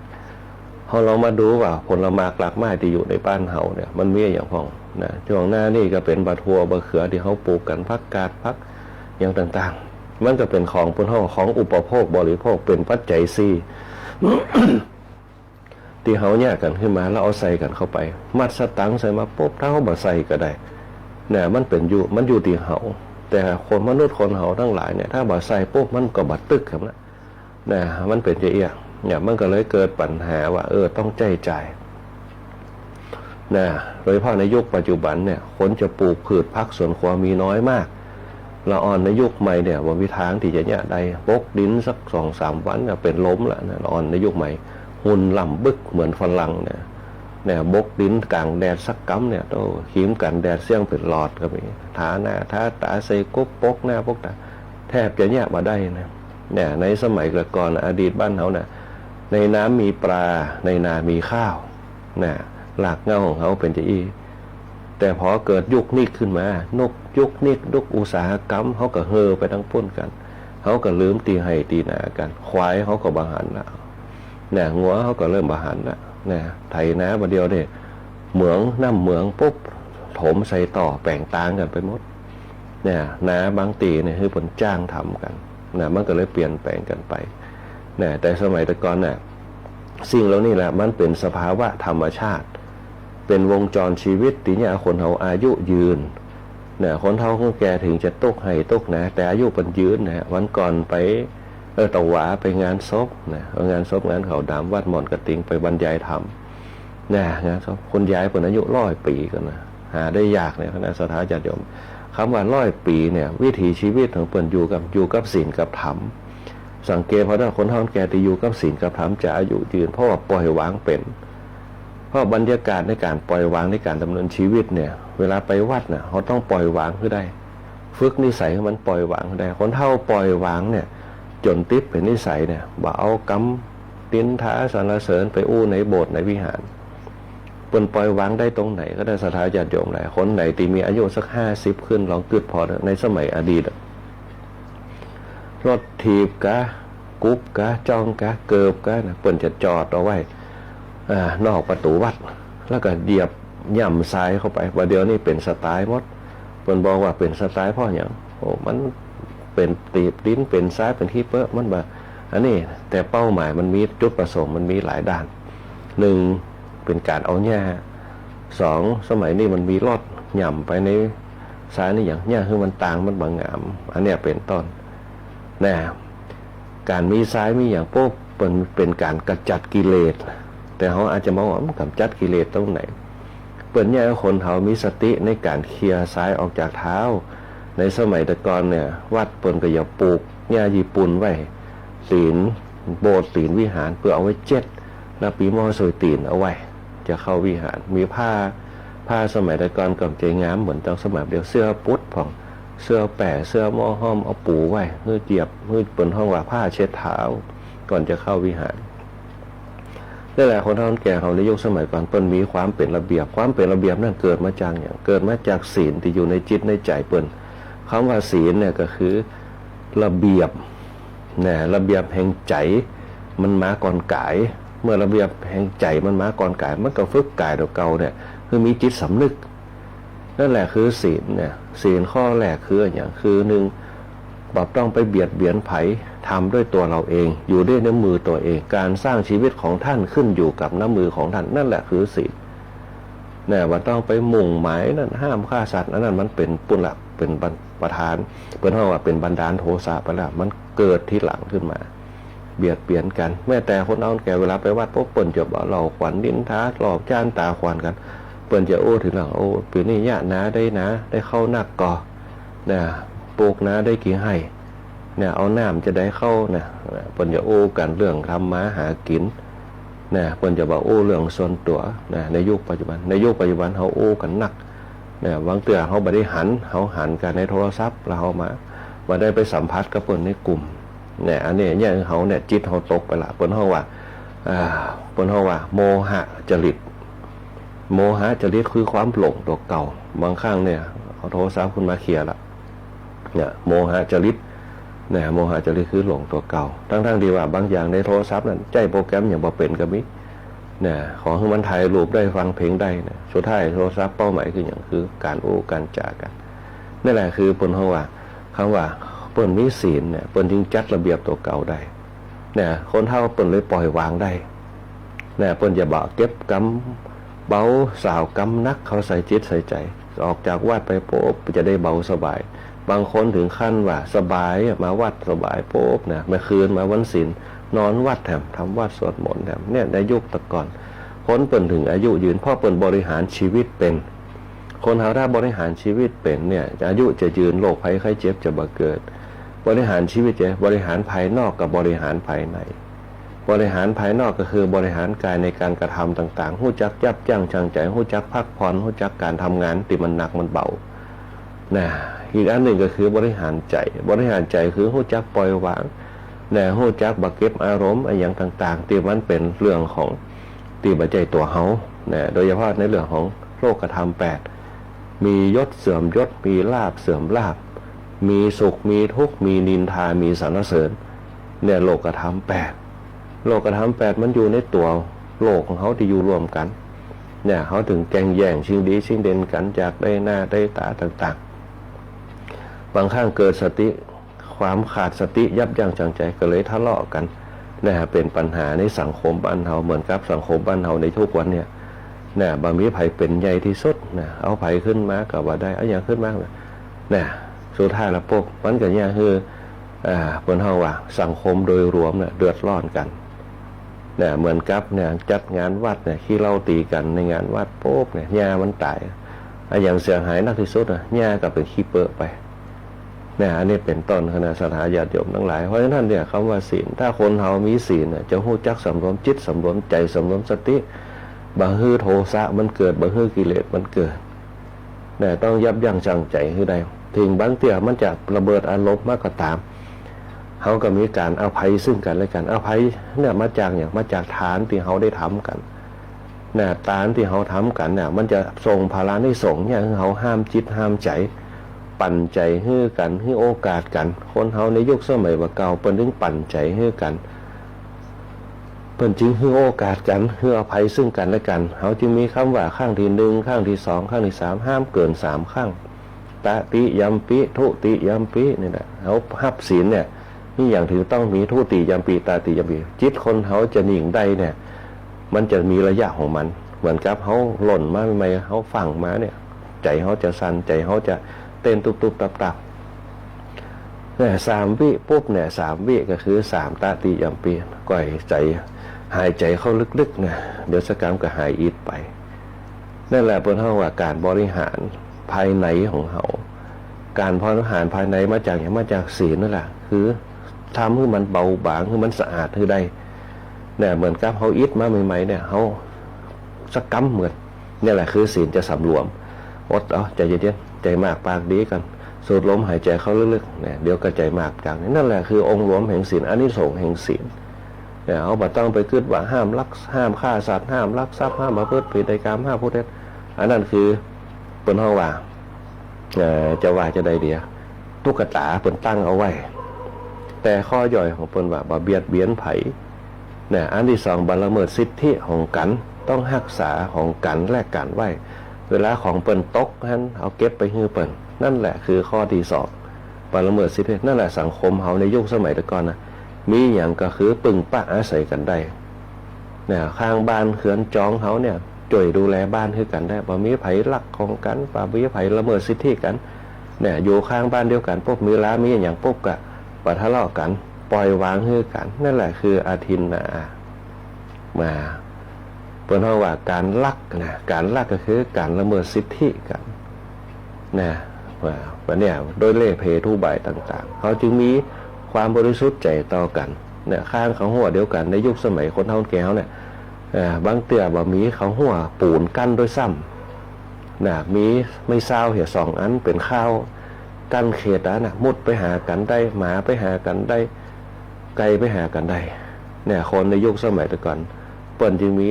เขาลองมาดูว่าผลไม้หลากหลายที่อยู่ในบ้านเขาเนี่ยมันมีอย่างพ่องนะช่วงหน้านี่ก็เป็นบะทั่วบะเขือที่เขาปลูกกันผักกาดผักอย่างต่างๆมันก็เป็นของพวกเขาของอุปโภคบริโภคเป็นปัจจัยสี่ ที่เขาแยกกันขึ้นมาแล้วเอาใส่กันเข้าไปมัดสตังใส่มาปุ๊บถ้าเขาบ่ใส่ก็ได้เนี่ยมันอยู่ที่เขาแต่คนมนุษย์คนเขาทั้งหลายเนี่ยถ้าบ่ใส่ปุ๊บมันก็บัดตึกครับนะเนี่ยมันเป็นจะเอียงเนี่ยมันก็เลยเกิดปัญหาว่าต้องใจใจนะโดยเฉพาะในยุคปัจจุบันเนี่ยคนจะปลูกพืชพักสวนครัวมีน้อยมากละอ่อนในยุคใหม่เนี่ยว่ามีทางที่จะเนี่ยได้ปกดินสัก 2-3 วันเนี่ยเป็นล้มละนะละอ่อนในยุคใหม่หุ่นล่ำบึกเหมือนฝรั่งเนี่ยบกดินกลางแดดสักกำเนี่ยโตขีมกันแดดเสี่ยงเป็นหลอดก็มีทาหน้าทาตาใส่กุ๊บปกหน้าปกตาแทบจะเนี่ยมาได้นะเนี่ยในสมัยก่อนอดีตบ้านเขาเนี่ยในน้ำมีปลาในนามีข้าวเนี่ยหลักเงาของเขาเป็นจะอีแต่พอเกิดยุคนิกขึ้นมานกยุคนิกยุคอุตสาหกรรมเขาก็เฮอไปทั้งปุ้นกันเขาก็ลืมตีให้ตีหนากันควายเขาก็บาหันละเนี่ยงัวเขาก็เริ่มบาหันละเนี่ยไถนาประเดียวเนี่ยเหมืองน้ำเหมืองปุ๊บถมใส่ต่อแป่งตางกันไปหมดเนี่ยนาบางตีเนี่ยคือผลจ้างทำกันเนี่ยมันก็เลยเปลี่ยนแปลงกันไปเนี่ยแต่สมัยแต่ก่อนเนี่ยสิ่งเหล่านี้แหละมันเป็นสภาวะธรรมชาติเป็นวงจรชีวิตที่เนี่ยคนเขาอายุยืนเนี่ยคนเฒ่าคนแก่ถึงจะตกให้ตกนะแต่อายุมันยืนนะวันก่อนไปตะหวาไปงานศพนะงานศพงานเขาดำวัดหมอนกระติงไปบรรยายธรรมเนี่ยงานศพคนย้ายคนอายุ100 ปีกันนะหาได้ยากเนี่ยคณะสถาญาติโยมคำว่า100 ปีเนี่ยวิถีชีวิตของเปิ้นอยู่กับศีลกับธรรมสังเกตเพราะว่าคนเฒ่าคนแก่ที่อยู่กับศีลกับธรรมจะอายุยืนเพราะว่าปล่อยวางเป็นเพราะบรรยากาศในการปล่อยวางในการดำเนินชีวิตเนี่ยเวลาไปวัดเนี่ยเขาต้องปล่อยวางให้ได้ฝึกนิสัยให้มันปล่อยวางให้ได้คนเฒ่าปล่อยวางเนี่ยจนติดเป็นนิสัยเนี่ยบ่เอาก ดินท้าสรรเสริญไปอู้ในโบสถ์ในวิหารเปิ้นปล่อยวางได้ตรงไหนก็ได้ศรัทธาญาติโยมหลายคนไหนที่มีอายุสัก50ขึ้นลองกึดพอในสมัยอดีตรถถีบกะกุ๊บกะจ้องกะเกิบกะนะเปิ้นจะจอดเอาไว้นอกประตูวัดแล้วก็เหยียบย่ำซ้ายเข้าไปว่าเดี๋ยวนี้เป็นสไตล์หมดเปิ้นบอกว่าเป็นสไตล์เพราะอย่างโอ้มันเป็นตีบลิ้นเป็นซ้ายเป็นขี้เปอะมันแบบอันนี้แต่เป้าหมายมันมีจุดประสงค์มันมีหลายด้านหนึ่งเป็นการเอาหญ้าสองสมัยนี้มันมีรถย่ำไปในซ้ายนี่อย่างหญ้าคือมันต่างมันบางงามอันเนี้ยเป็นต้นนะการมีซ้ายมีอย่างพวกเป็นการกำจัดกิเลสแต่เขาอาจจะมองว่ากำจัดกิเลสตรงไหนเปิดเนี่ยคนเขามีสติในการเคลียร์ซ้ายออกจากเท้าในสมัยแต่ก่อนเนี่ยวัดเปิ่นก็อย่าปลูกหญ้าญี่ปุ่นไว้ศีลโบสถ์ศีลวิหารเพื่อเอาไว้เจ็ดแล้วปีมอสวยตีนเอาไว้จะเข้าวิหารมีผ้าสมัยแต่ก่อนกับใจงามเหมือนตอนสมัยเดียวเสื้อปุ๊ดผ่องเสื้อแปะเสื้อหม้อห้อมเอาปูไว้เพื่อเจียบเพื่อเปิดห้องว่าผ้าเช็ดเท้าก่อนจะเข้าวิหารนี่แหละคนเฒ่าแก่เขาในยุคสมัยก่อนเปิ้นมีความเป็นระเบียบความเป็นระเบียบนั่นเกิดมาจากอย่างเกิดมาจากศีลที่อยู่ในจิตในใจเปิ้นคำว่าศีลเนี่ยก็คือระเบียบเนี่ยระเบียบแห่งใจมันมาก่อนกายเมื่อระเบียบแห่งใจมันมาก่อนกายมันก็ฝึกกายตัวเก่าเนี่ยคือมีจิตสำนึกนั่นแหละคือศีลเนี่ยศีลข้อแรกคืออย่างคือหนึ่งบ่ต้องไปเบียดเบียนไผทำด้วยตัวเราเองอยู่ด้วยน้ำมือตัวเองการสร้างชีวิตของท่านขึ้นอยู่กับน้ำมือของท่านนั่นแหละคือศีลเนี่ยบ่ต้องไปมุ่งหมายนั่นห้ามฆ่าสัตว์นั่นมันเป็นปุณละเป็นประธานเปิ้นว่าเป็นบันดาลโทสะไปแล้วมันเกิดที่หลังขึ้นมาเบียดเบียนกันแม้แต่คนเอาแก่เวลาไปวัดพวกเปิ้นจะบอกเราขวัญดินท้าหลอกจ้านตาขวัญกันเปิ้นจะโอ้ถึงหลังโอ้ปีนี้ญาตินะได้เข้านักก่อเนี่ยปลูกนะได้กี่ให้เนี่ยเอาน้ำจะได้เข้าเนี่ยเปิ้นจะโอ้กันเรื่องทำมาหากินเนี่ยเปิ้นจะบอกโอ้เรื่องส่วนตัวเนี่ยในยุคปัจจุบันเขาโอ้กันนักเนี่ยบางเตือเขาบ่ได้หันกันในโทรศัพท์แล้วเขามาบ่ได้ไปสัมผัสกับเปิ้นในกลุ่มเนี่ยอันนี้เนี่ยเขาเนี่ยจิตเขาตกไปละเปิ้นเฮาว่าโมหะจริตคือความหลงตัวเก่าบางครั้งเนี่ยเอาโทรศัพท์คุณมาเคลียร์ละเนี่ยโมหะจริตเนี่ยโมหะจริตคือหลงตัวเก่าทั้งที่ว่าบางอย่างในโทรศัพท์นั้นใจโปรแกรมอย่างบ่เป็นก็มีเนี่ยขอให้มันถ่ายรูปได้ฟังเพลงได้เนี่ยสุดท้ายโทรศัพท์เป้าหมายคืออย่างคือการโอ้การจากันนั่นแหละคือเปิ้นเฮาว่าคำว่าเปิ้นมีศีลเนี่ยเปิ้นจึงจัดระเบียบตัวเก่าได้เนี่ยคนเฒ่าเปิ้นเลยปล่อยวางได้เนี่ยเปิ้นจะบ่เก็บกำเบาสาวกำนักเขาใส่จิตใส่ใจออกจากวัดไปโป๊บจะได้เบาสบายบางคนถึงขั้นว่าสบายมาวัดสบายโป๊บเนี่ยเมื่อคืนมาวันศีลนอนวัดแถมทำวัดสวดมนต์แถมเนี่ยในยุคตะก่อนคนเปิ้นถึงอายุยืนเพราะเปิ้นบริหารชีวิตเป็นคนเฮาถ้าบริหารชีวิตเป็นเนี่ยอายุจะยืนโรคภัยไข้เจ็บจะบ่เกิดบริหารชีวิตจะบริหารภายนอกกับบริหารภายในบริหารภายนอกก็คือบริหารกายในการกระทำต่างๆฮู้จักยับยั้งชั่งใจฮู้จักพักผ่อนฮู้จักการทำงานที่มันหนักมันเบานะอีกอันหนึ่งก็คือบริหารใจคือฮู้จักปล่อยวางนะฮู้จักบ่เก็บอารมณ์อะไรอย่างต่างๆที่มันเป็นเรื่องของที่บ่ใจตัวเฮานะโดยเฉพาะในเรื่องของโลกธรรม8มียศเสื่อมยศมีลาภเสื่อมลาภมีสุขมีทุกข์มีนินทามีสรรเสริญเนี่ยโลกธรรม8มันอยู่ในตัวโลกของเขาที่อยู่รวมกันเนี่ยเขาถึงแข่งแย่งชิงดีชิงเด่นกันจากได้หน้าได้ตาต่างๆบางครั้งเกิดสติความขาดสติยับยั้งชั่งใจก็เลยทะเลาะกันนะเป็นปัญหาในสังคมบ้านเฮาเหมือนกับสังคมบ้านเฮาในทุกวันเนี่ยนะบางมีไผเป็นใหญ่ที่สุดนะเอาไผขึ้นมาก็ว่าได้เอาอย่างขึ้นมานะสุดท้ายแล้วพวกมันก็เนี่ยคือเพิ่นเฮาว่าสังคมโดยรวมเนี่ยเดือดร้อนกันเนี่ยเหมือนกับเนี่ยจัดงานวัดเนี่ยขี้เหล้าตีกันในงานวัดโป๊บเนี่ยหญ้ามันตายอย่างเสียหายนักที่สุดหญ้าก็เป็นขี้เปอะไปเนี่ยอันนี้เป็นต้นคณะศรัทธาญาติโยมทั้งหลายเพราะฉะนั้นเนี่ยคำว่าศีลถ้าคนเฮามีศีลเนี่ยจะฮู้จักสำรวมจิตสำรวมใจสำรวมสติบ่ฮื้อโทสะมันเกิดบ่ฮื้อกิเลสมันเกิดเนี่ยต้องยับยั้งชั่งใจให้ได้ถึงบางเที่ยมันจะระเบิดอารมณ์มากก็ตาม เขาก็มีการอภัยซึ่งกันและกันอภัยเนี่ยมาจากอย่างมาจากฐานที่เขาได้ทำกันเนี่ยฐานที่เขาทำกันเนี่ยมันจะส่งภาระในสงฆ์เนี่ยเขาห้ามจิตห้ามใจปั่นใจให้กันให้โอกาสกันคนเขาในยุคสมัยเก่าเปิ้นถึงปั่นใจให้กันเปิ้นจึงให้โอกาสกันให้อภัยซึ่งกันและกันเขาจึงมีคำว่าข้างที่หนึ่งข้างที่สองข้างที่สามห้ามเกิน3ข้างตติยัมปิทุติยัมปินี่แหละเขาหับศีลเนี่ยนี่อย่างถือต้องมีทุติยัมปิตติยัมปิจิตคนเขาจะหนิ่งได้เนี่ยมันจะมีระยะของมันเหมือนกับเขาหล่นมาใหม่ๆเขาฟังมาเนี่ยใจเขาจะสั่นใจเขาจะเต้นตุบๆตับๆเนี่ย3 วิปุ๊บเนี่ย3 วิก็คือ3ตติยัมปิก่อยใจหายใจเข้าลึกๆเนี่ยเดี๋ยวสักกรรมก็หายอิดไปนั่นแหละเป็นเท่าว่าการบริหารภายในของเขาการบริหารภายในมาจากอย่างมาจากศีลนั่นแหละคือทำให้มันเบาบางให้มันสะอาดให้ได้เนี่ยเหมือนกับเขาอิดมาใหม่ๆเนี่ยเขาสักกรรมเหมือนนี่แหละคือศีลจะสำรวมอดใจเย็นๆใจมากปากดีกันสูดลมหายใจเข้าลึกๆเนี่ยเดี๋ยวก็ใจมากจากนั่นแหละคือองค์รวมแห่งศีลอานิสงส์แห่งศีลเนี่ยเขาบ่ต้องไปคิดว่าห้ามลักห้ามฆ่าสัตว์ห้ามลักทรัพย์ห้ามประพฤติผิดในกามห้ามพูดเท็จอันนั้นคือเปิ้นเฮาว่าจะว่าจะได้เดียตุ๊กตาเปิ้นตั้งเอาไว้แต่ข้อย่อยของเปิ้นว่าบ่เบียดเบียนไผเนี่ยอันที่2บ่ละเมิดสิทธิของกันต้องรักษาของกันและกันไว้เวลาของเปิ้นตกนั้นเอาเก็บไปฮื้อเปิ้นนั่นแหละคือข้อที่2บ่ละเมิดสิทธินั่นแหละสังคมเฮาในยุคสมัยแต่ก่อนนะมีอย่างก็คือปึงปะอาศัยกันได้เนี่ยข้างบ้านเขื่อนจองเขาเนี่ยช่วยดูแลบ้านคือกันได้บ่มีไผลักของกันบ่มีไผละเมิดสิทธิกันเนี่ยอยู่ข้างบ้านเดียวกันปุ๊บมีร้านมีอย่างปุ๊บก็บ่ทะเลาะกันปล่อยวางคือกันนั่นแหละคืออาทินนามาเปิ้นเฮาว่าการลักนะการลักก็คือการละเมิดสิทธิกันนะว่าเนี่ยโดยเล่ห์เพทุบายต่างๆเขาจึงมีความบริสุทธิ์ใจต่อกันเนี่ยข้างเขาหัวเดียวกันในยุคสมัยคนเฒ่าแก่เนี่ยบางเตื้อบ่มีเขาหัวปูนกั้นด้วยซ้ำน่ะมีไม่เศร้าเหี่ย2 อันเป็นข้าวกั้นเขตน่ะมุดไปหากันได้หมาไปหากันได้ไก่ไปหากันได้เนี่ยคนในยุคสมัยแต่ก่อนเปิ้นจึงมี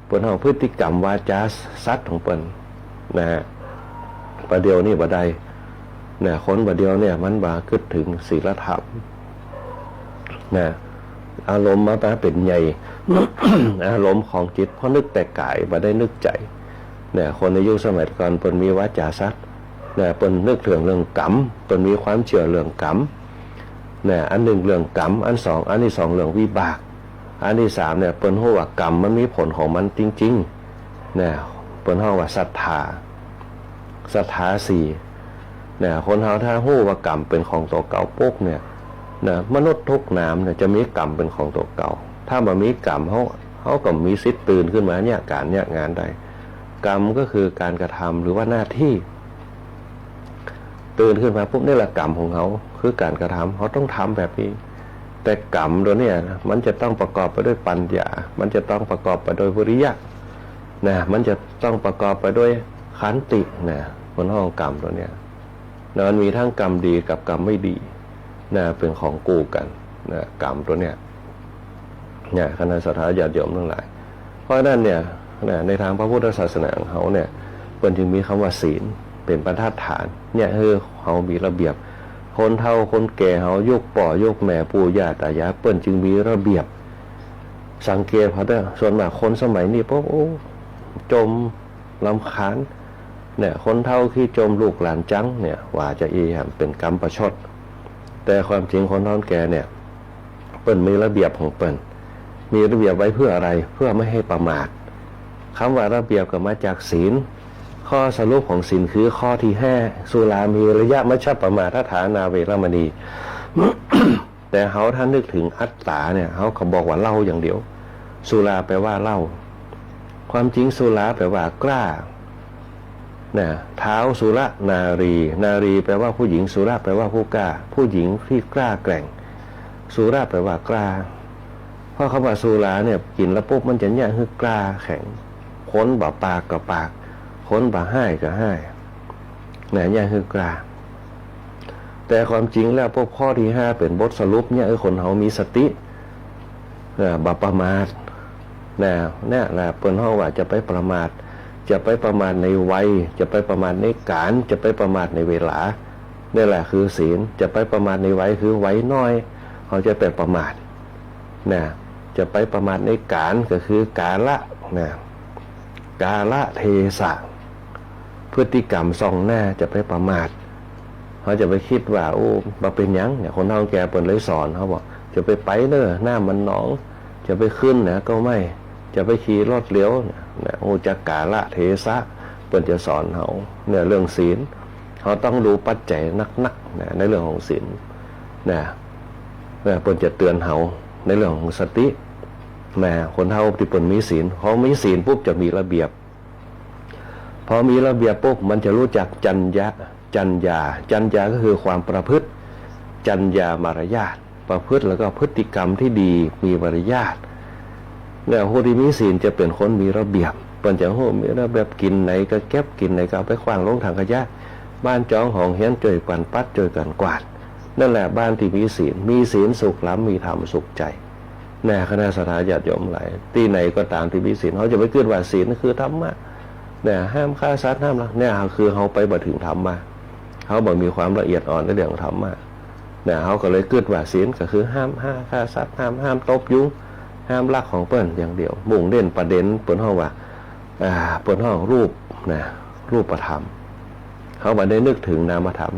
เปิ้นเฮาพฤติกรรมวาจาสัตว์ของเปิ้นนะฮะประเดี๋ยวนี้บ่ได้เนี่ยคนประเดี๋ยวเนี่ยมันบ่คิดถึงศีลธรรมนะอารมณ์มาเป็นใหญ่ อารมณ์ของจิตเพราะนึกแต่กายบ่ได้นึกใจเนี่ยคนในยุคสมัยก่อนเปิ้นมีวาจาสัตว์เนี่ยเปิ้นนึกถึงเรื่องกรรมเปิ้นมีความเชื่อเรื่องกรรมเนี่ยอัน1เรื่องกรรมอัน2อันที่2เรื่องวิบากอันที่3เนี่ยเปิ้นฮู้ว่ากรรมมันมีผลของมันจริงๆเนี่ยเปิ้นฮู้ว่าศรัทธา4เนี่ยคนเฮาถ้าฮู้ว่ากรรมเป็นของตัวเก่าปุ๊บเนี่ยนะมนุษย์ทุกนามเนี่ยจะมีกรรมเป็นของตัวเก่าถ้าบ่มีกรรมเขาก็มีสิทธิ์ตื่นขึ้นมาเนี่ยการเนี่ยงานได้กรรมก็คือการกระทำหรือว่าหน้าที่ตื่นขึ้นมาปุ๊บนี่แหละกรรมของเขาคือการกระทำเขาต้องทำแบบนี้แต่กรรมตัวเนี้ยมันจะต้องประกอบไปด้วยปัญญามันจะต้องประกอบไปด้วยวิริยะนะมันจะต้องประกอบไปด้วยขันตินะบนห้องกรรมตัวเนี้ยมันมีทั้งกรรมดีกับกรรมไม่ดีนะเป็นของกู้กันนะกรรมตัวเนี้ยเนี่ยคณะสัตยาญาติโยมทั้งหลายเพราะนั้นเนี่ยในทางพระพุทธศาสนาของเขาเนี่ยเพิ่นจึงมีคำว่าศีลเป็นบรรทัดฐานเนี่ยคือเขามีระเบียบคนเฒ่าคนแก่เขายกป่อยกแม่ปู่ย่าตายายเปิ้นจึงมีระเบียบสังเกตเพราะเนี่ยส่วนมากคนสมัยนี้พวกจมรำคาญเนี่ยคนเฒ่าที่จมลูกหลานจังเนี่ยว่าจะเป็นกรรมประชดแต่ความจริงคนเฒ่าแก่เนี่ยเปิ้นมีระเบียบของเปิ้นมีระเบียบไว้เพื่ออะไรเพื่อไม่ให้ประมาทคำว่าระเบียบก็มาจากศีลข้อสรุปของศีลคือข้อที่5สุรามีระยะมัชฌัปปมาทฐานาเวรมณี แต่เขาท่านนึกถึงอัตตาเนี่ยเขาก็บอกว่าเหล้าอย่างเดียวสุราแปลว่าเหล้าความจริงสุราแปลว่ากล้าเนี่ยเท้าสุรนารีนารีแปลว่าผู้หญิงสุรแปลว่าผู้กล้าผู้หญิงที่กล้าแกร่งสุรแปลว่ากล้าเพราะคำว่าสุราเนี่ยกินแล้วปุ๊บมันจะเนี่ยคือกล้าแข็งค้นบ่ปากกับปากค้นบ่ให้ก็ให้เนี่ยคือกล้า แต่ความจริงแล้วพวกข้อที่5เป็นบทสรุปเนี่ยคนเฮามีสติบ่ประมาทเนี่ยแหละเปิ้นเฮาว่าจะไปประมาทในวัยจะไปประมาทในการจะไปประมาทในเวลานี่แหละคือศีลจะไปประมาทในวัยคือวัยน้อยเขาจะไปประมาทจะไปประมาทในการก็คือกาละกาละเทศะพฤติกรรมส่องหน้าจะไปประมาทเขาจะไปคิดว่าโอ้มาเป็นยังเนี่ยคนเฒ่าแก่เปิ้นเลยสอนเขาบอกจะไปเด้อหน้ามันหนองจะไปขึ้นก็ไม่จะไปขี่รถเลี้ยวโอ้จักกาละเทศะเปิ้นจะสอนเขาเนี่ยเรื่องศีลเขาต้องรู้ปัจจัยนักในเรื่องของศีลเปิ้นจะเตือนเขาในเรื่องของสติคนเฒ่าที่เปิ้นมีศีลเขามีศีลปุ๊บจะมีระเบียบพอมีระเบียบปุ๊บมันจะรู้จักจัญญาก็คือความประพฤติจัญญามารยาทประพฤติแล้วก็พฤติกรรมที่ดีมีมารยาทผู้ที่มีศีลจะเป็นคนมีระเบียบเปิ้นจะมีระเบียบกินไหนก็เก็บกินไหนก็เอาไปขว้างลงถังขยะบ้านจองห้องเฮียนจ่วยกันปัดจ่วยกันกวาดนั่นแหละบ้านที่มีศีลสุขล้ำมีธรรมสุขใจคณะสัตยาติโยมหลายที่ไหนก็ตามที่มีศีลเขาจะไม่คิดว่าศีลคือธรรมะห้ามฆ่าสัตว์ห้ามละคือเขาไปบ่ถึงธรรมะเขาบ่มีความละเอียดอ่อนในเรื่องของธรรมะเขาก็เลยคิดว่าศีลก็คือห้ามฆ่าสัตว์ห้ามตบยุงห้ามลักของเปิ้นอย่างเดียวมุ่งเด่นประเด็นเปิ้นห้องว่าเปิ้นห้องรูปธรรมเขาบ่ได้นึกถึงนามธรรม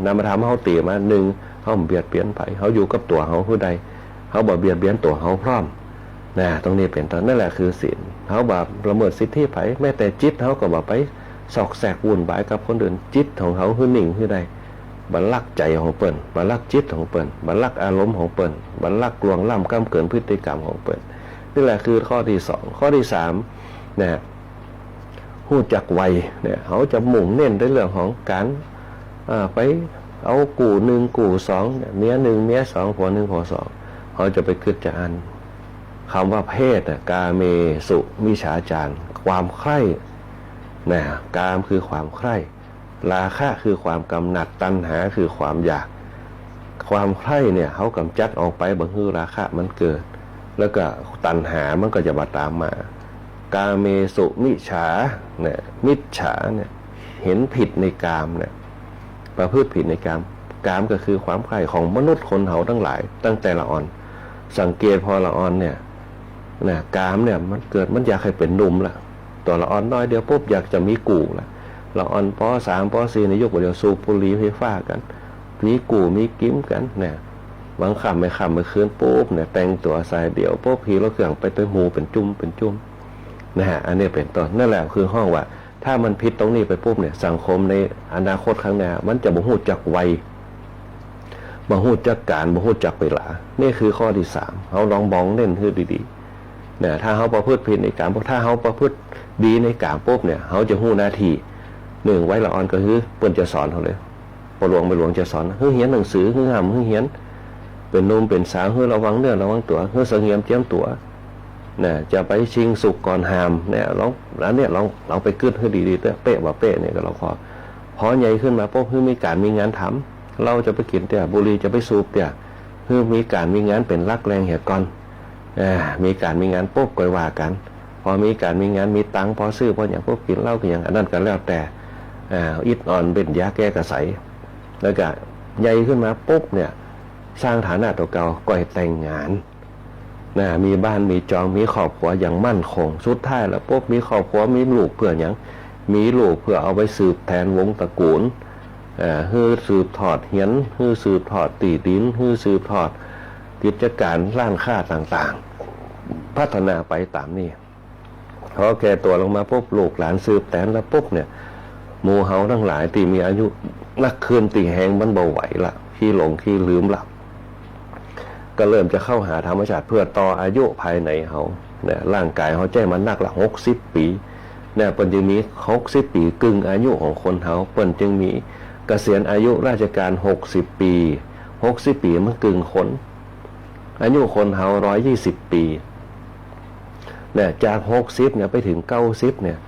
เขาตีมา1เขาเบียดเบียนไปเขาอยู่กับตัวเขาผู้ใดเขาบ่เบียดเบียนตัวเขาพร้อมตรงนี้เป็นตอนนั่นแหละคือศีลเขาบ่ละเมิดสิทธิไผแม้แต่จิตเขาก็บ่ไปสอกแสกวุ่นวายกับคนอื่นจิตของเขาคือนิ่งคือใดบัลลักใจของเปิ้นบัลลักจิตของเปิ้นบัลลักอารมณ์ของเปิ้นบัลลักลวงล้ำก้ำเกินพฤติกรรมของเปิ้นนี่แหละคือข้อที่2ข้อที่3ฮู้จักไวเขาจะมุ่งเน้นในเรื่องของการไปเอากู่1กู่2เมีย1เมีย2ผัว1ผัว2เขาจะไปคิดจะอันคำว่าเพศกาเมสุมิจฉาจารความใคร่กามคือความใคร่ราคะคือความกำหนัดตัณหาคือความอยากความใคร่เขากำจัดออกไปบ่ให้ราคะมันเกิดแล้วก็ตัณหามันก็จะมาตามมากาเมสุมิจฉามิจฉาเห็นผิดในกามประพฤติผิดในกามก็คือความใคร่ของมนุษย์คนเฮาทั้งหลายตั้งแต่ละอ่อนสังเกตพอละอ่อนกามมันเกิดมันอยากให้เป็นหนุ่มละตัวละอ่อนน้อยเดียวปุ๊บอยากจะมีกู่ละละอ่อนป.3 ป.4 ในยุคเดียวสูบบุหรี่ไฟฟ้ากันมีกู่มีกิ้มกันบางค่ำไม่ค่ำไม่คืนปุ๊บแต่งตัวใส่เดี่ยวปุ๊บขี่รถเครื่องไปหมู่เป็นจุ่มอันนี้เป็นต้นนั่นแหละคือห้องว่าถ้ามันผิดตรงนี้ไปปุ๊บสังคมในอนาคตข้างหน้ามันจะบ่ฮู้จักไวบ่ฮู้จักการบ่ฮู้จักเวลานี่คือข้อที่3เฮาลองมองเล่นให้ดีๆถ้าเฮาประพฤติผิดในกามถ้าเฮาประพฤติดีในกามปุ๊บเฮาจะฮู้หน้าที่1ไว้ละอ่อนก็คือเปิ้นจะสอนเฮาเลยบ่หลวงจะสอนเฮียนหนังสือห้ามเฮียนเป็นหนุ่มเป็นสาวให้ระวังเนื้อระวังตัวให้สังเงียมเจียมตัวจะไปชิงสุกก่อนหามลองไปกึดให้ดีๆเต้เป๊ะว่าเป๊ะก็เราพอใหญ่ขึ้นมาปุ๊บให้มีการมีงานทำเราจะไปกินบุหรี่จะไปสูบให้มีการมีงานเป็นรักแรงเหตุก่อนมีการมีงานปุ๊บก็ว่ากันพอมีการมีงานมีตังพอซื้อพออย่างปุ๊บกินเหล้าก็อย่างนั้นกันแล้วแต่อิดอ่อนเป็นยาแก้กระใสแล้วก็ใหญ่ขึ้นมาปุ๊บสร้างฐานะตัวเก่าก่อยแต่งงานมีบ้านมีจองมีครอบครัวอย่างมั่นคงสุดท้ายแล้วปุ๊บมีครอบครัวมีลูกเพื่ออย่างมีลูกเพื่อเอาไปสืบแทนวงตระกูลฮือสืบทอดเหียนฮือสืบทอดตีดินฮือสืบทอดกิจการร้านค้าต่างๆพัฒนาไปตามนี้พอแก่ตัวลงมาปุ๊บลูกหลานสืบแทนแล้วปุ๊บหมู่เฮาทั้งหลายที่มีอายุนักคืนตีแหงมันเบาไหวละขี้หลงขี้ลืมละก็เริ่มจะเข้าหาธรรมชาติเพื่อต่ออายุภายในเขาร่างกายเขาใจมันนักละ60 ปีเปิ้นจึงมี60 ปีกึ่งอายุของคนเขาเปิ้นจึงมีเกษียณอายุราชการ60 ปี60 ปีมันกึ่งคนอายุคนเขา120 ปีจาก60ไปถึง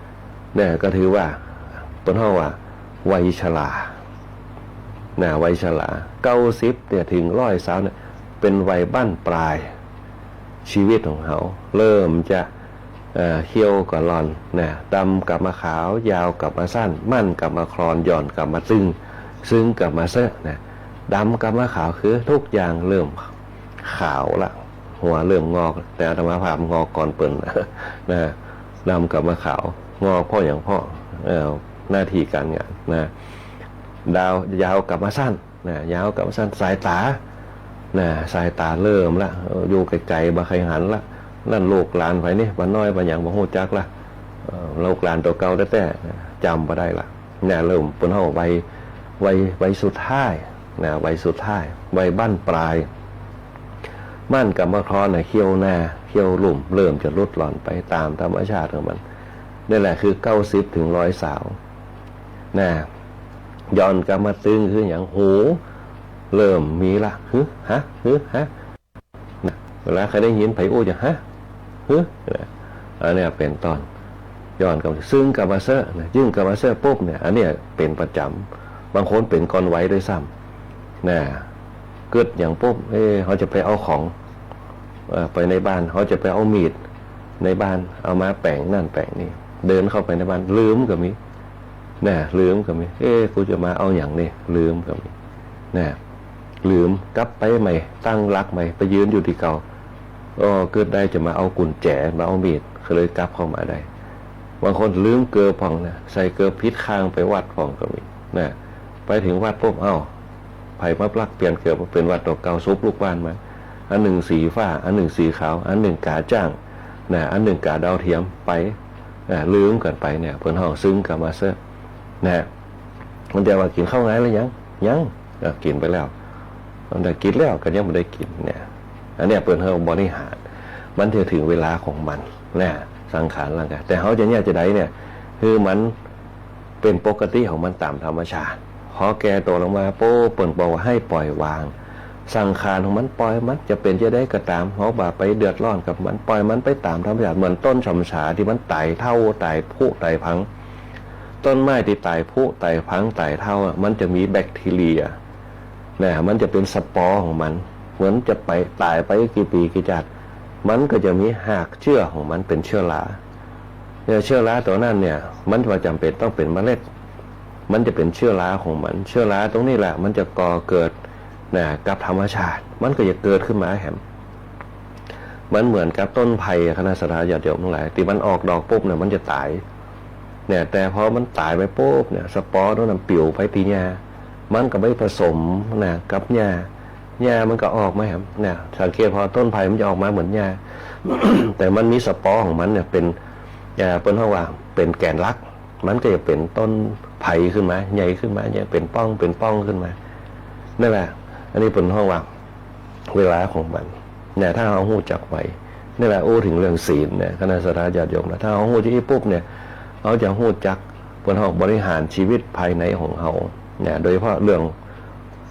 90ก็ถือว่าต้นเฮาว่าวัยชรา วัยชรา90เนี่ยถึง100เนี่ยเป็นวัยบั้นปลายชีวิตของเขาเริ่มจะเขียวกับหลอนดำกับมาขาวยาวกับมาสั้นมั่นกับมาคลอนหย่อนกับมาซึ่งกับมาเซอะดำกับมาขาวคือทุกอย่างเริ่มขาวละหัวเริ่มงอกแต่อาตมาภาพงอกก่อนเปิ่นนะดำกับมาขาวงอกพ่ออย่างพ่อหน้าที่การงานยาวกับมาสั้นยาวกับมาสั้นสายตาสายตาเริ่มละอยู่ไกลๆบาใครหันละนั่นลูกหลานไปนี่บ้านน้อยบ้านอย่างบ่ฮู้จักละลูกหลานตัวเก่าแต่จำบ่ได้ละเริ่มเปิ้นเฮาวัยสุดท้ายวัยสุดท้ายวัยบั้นปลายมั่นกับมาคลอนเขี้ยวหน้าเขี้ยวหลุ่มเริ่มจะลดหล่อนไปตามธรรมชาติของมันนี่แหละคือ90ถึง100สาวย้อนกลับมาตึงคืออย่างหูเริ่มมีละฮะเวลาใครได้ยินไผอู้จะอันนี้เป็นตอนย้อนกลับซึ่งกับมาเซอร์ยิ่งกับมาเซอร์ปุ๊บเนี่ยอันนี้เป็นประจำบางคนเป็นก้อนไว้ด้วยซ้ำเกิดอย่างปุ๊บเขาจะไปเอาของไปในบ้านเขาจะไปเอามีดในบ้านเอามาแปะนั่นแปะนี่เดินเข้าไปในบ้านลืมกับมีลืมกับมีกูจะมาเอาอย่างนี้ลืมกับมีลืมกลับไปใหม่ตั้งรักใหม่ไปยืนอยู่ที่เก่าเกิดได้จะมาเอากุญแจมาเอามีดก็เลยกลับเข้ามาได้บางคนลืมเกลือผ่องใส่เกลือพิษข้างไปวัดผ่องก็มีไปถึงวัดปุ๊บไผ่มาปลักเปลี่ยนเกลือเป็นวัดดอกเก่าซุปลูกบ้านมาอันหนึ่งสีฟ้าอันหนึ่งสีขาวอันหนึ่งกาจ้างอันหนึ่งกาดาวเทียมไปลืมกันไปเพิ่นห้องซึ้งกับมาเซอร์มันจะว่ากินข้าวไงแล้วยังกินไปแล้วมันได้กินแล้วก็ยังไม่ได้กินอันนี้เปิดเฮาบริหารมันจะถึงเวลาของมันสังขารร่างกายแต่เขาจะจะได้คือมันเป็นปกติของมันตามธรรมชาติพอแก่ตัวลงมาโป้เปิ่นบอกว่าให้ปล่อยวางสังขารของมันปล่อยมันจะเป็นจะได้ก็ตามเขาบ่าไปเดือดร้อนกับมันปล่อยมันไปตามธรรมชาติเหมือนต้นฉ่ำฉาที่มันไต่เท่าไต่พุไต่พังต้นไม้ที่ไต่พุไต่พังไต่เท่ามันจะมีแบคทีเรียมันจะเป็นสปอร์ของมันเหมือนจะไปตายไปกี่ปีกี่จัดมันก็จะมีหากเชื้อของมันเป็นเชื้อราเชื้อราตัวนั้นมันจะจำเป็นต้องเป็นเมล็ดมันจะเป็นเชื้อราของมันเชื้อราตรงนี้แหละมันจะก่อเกิดกับธรรมชาติมันก็จะเกิดขึ้นมามันเหมือนกับต้นไผ่คณะสัตยาญาติโยมทั้งหลายที่มันออกดอกปุ๊บมันจะตายแต่พอมันตายไปปุ๊บสปอร์นั้นปิวไปตีหญ้ามันก็ไม่ผสมกับหญ้ามันก็ออกมาสังเกตพอต้นไผ่มันจะออกมาเหมือนหญ้า แต่มันมีสปอร์ของมันเป็นเป็นห้องว่าเป็นแกนหลักมันก็จะเป็นต้นไผ่ขึ้นมาใหญ่ขึ้นมาเป็นป้องขึ้นมานั่นแหละอันนี้เป็นห้องว่าเวลาของมันถ้าเอาหูจักไว้นี่แหละถึงเรื่องศีลคณะสัตยาญาติโยมถ้าเอาหูจักปุ๊บเขาจะหูจักเป็นห้องบริหารชีวิตภายในของเขาโดยเฉพาะเรื่อง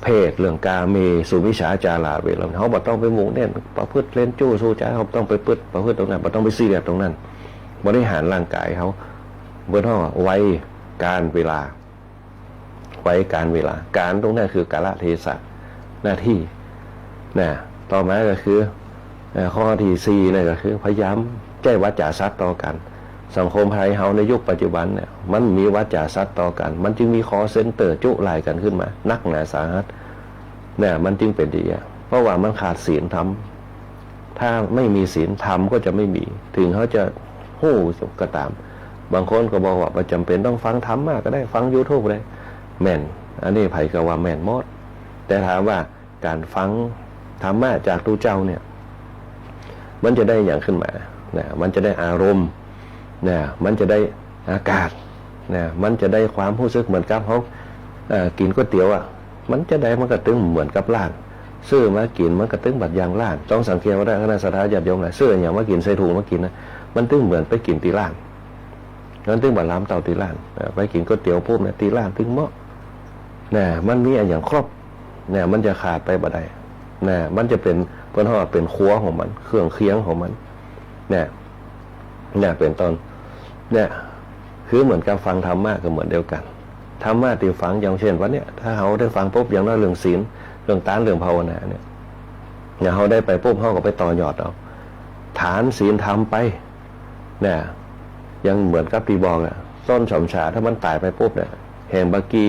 เพศเรื่องกาเมสุมิจฉาจาราเวรเขาบอกต้องไปหมู่ประพฤติเล่นจู้สู้จ้าเขาต้องไปประพฤติตรงนั้นต้องไปซีเรียสตรงนั้นบริหารร่างกายเขาเบื้องต้นไว้การเวลาการตรงนั้นคือกาลเทศะหน้าที่ต่อมาก็คือข้อที่4ก็คือพยายามแก้วาจาสัตย์ต่อกันสังคมไทยเฮาในยุคปัจจุบันมันมีวาจาสัตย์ต่อกันมันจึงมีคอเซ็นเตอร์จุไล่กันขึ้นมานักหนาสาหัสมันจึงเป็นดีเพราะว่ามันขาดศีลธรรมถ้าไม่มีศีลธรรมก็จะไม่มีถึงเขาจะหู้ก็ตามบางคนก็บอกว่าประจำเป็นต้องฟังธรรมมากก็ได้ฟัง YouTube ได้แม่นอันนี้ไผก็ว่าแม่นหมดแต่ถามว่าการฟังธรรมะจากตูเจ้ามันจะได้อย่างขึ้นมามันจะได้อารมณ์มันจะได้อากาศมันจะได้ความรู้สึกเหมือนกับเขากินก๋วยเตี๋ยวมันจะได้มันก็ตึงเหมือนกับร้านซื้อมากินมันก็ตึงบัดยางร้านต้องสังเกตว่าได้คณะสัตยาญาติโยมหลายซื้ออย่างมากินใส่ถุงมากินมันตึงเหมือนไปกินตีร้านมันตึงบัดล้ำเตาตีร้านไปกินก๋วยเตี๋ยวปุ๊บตีร้านตึงเหมาะมันมีอย่างครบมันจะขาดไปบ่ได้มันจะเป็นเพื่อนห่อเป็นครัวของมันเครื่องเคียงของมันเป็นต้นคือเหมือนกับฟังธรรมะก็เหมือนเดียวกัน ธรรมะที่ฟังอย่างเช่นวันเนี้ยถ้าเขาได้ฟังปุ๊บอย่างนั้นเรื่องศีลเรื่องทานเรื่องภาวนาเนี่ยเขาได้ไปปุ๊บเขาก็ไปต่อยอดเอาฐานศีลธรรมไปเนี่ยยังเหมือนกับที่บอกอ่ะต้นฉ่ำฉาถ้ามันตายไปปุ๊บเนี่ยแห่งบากี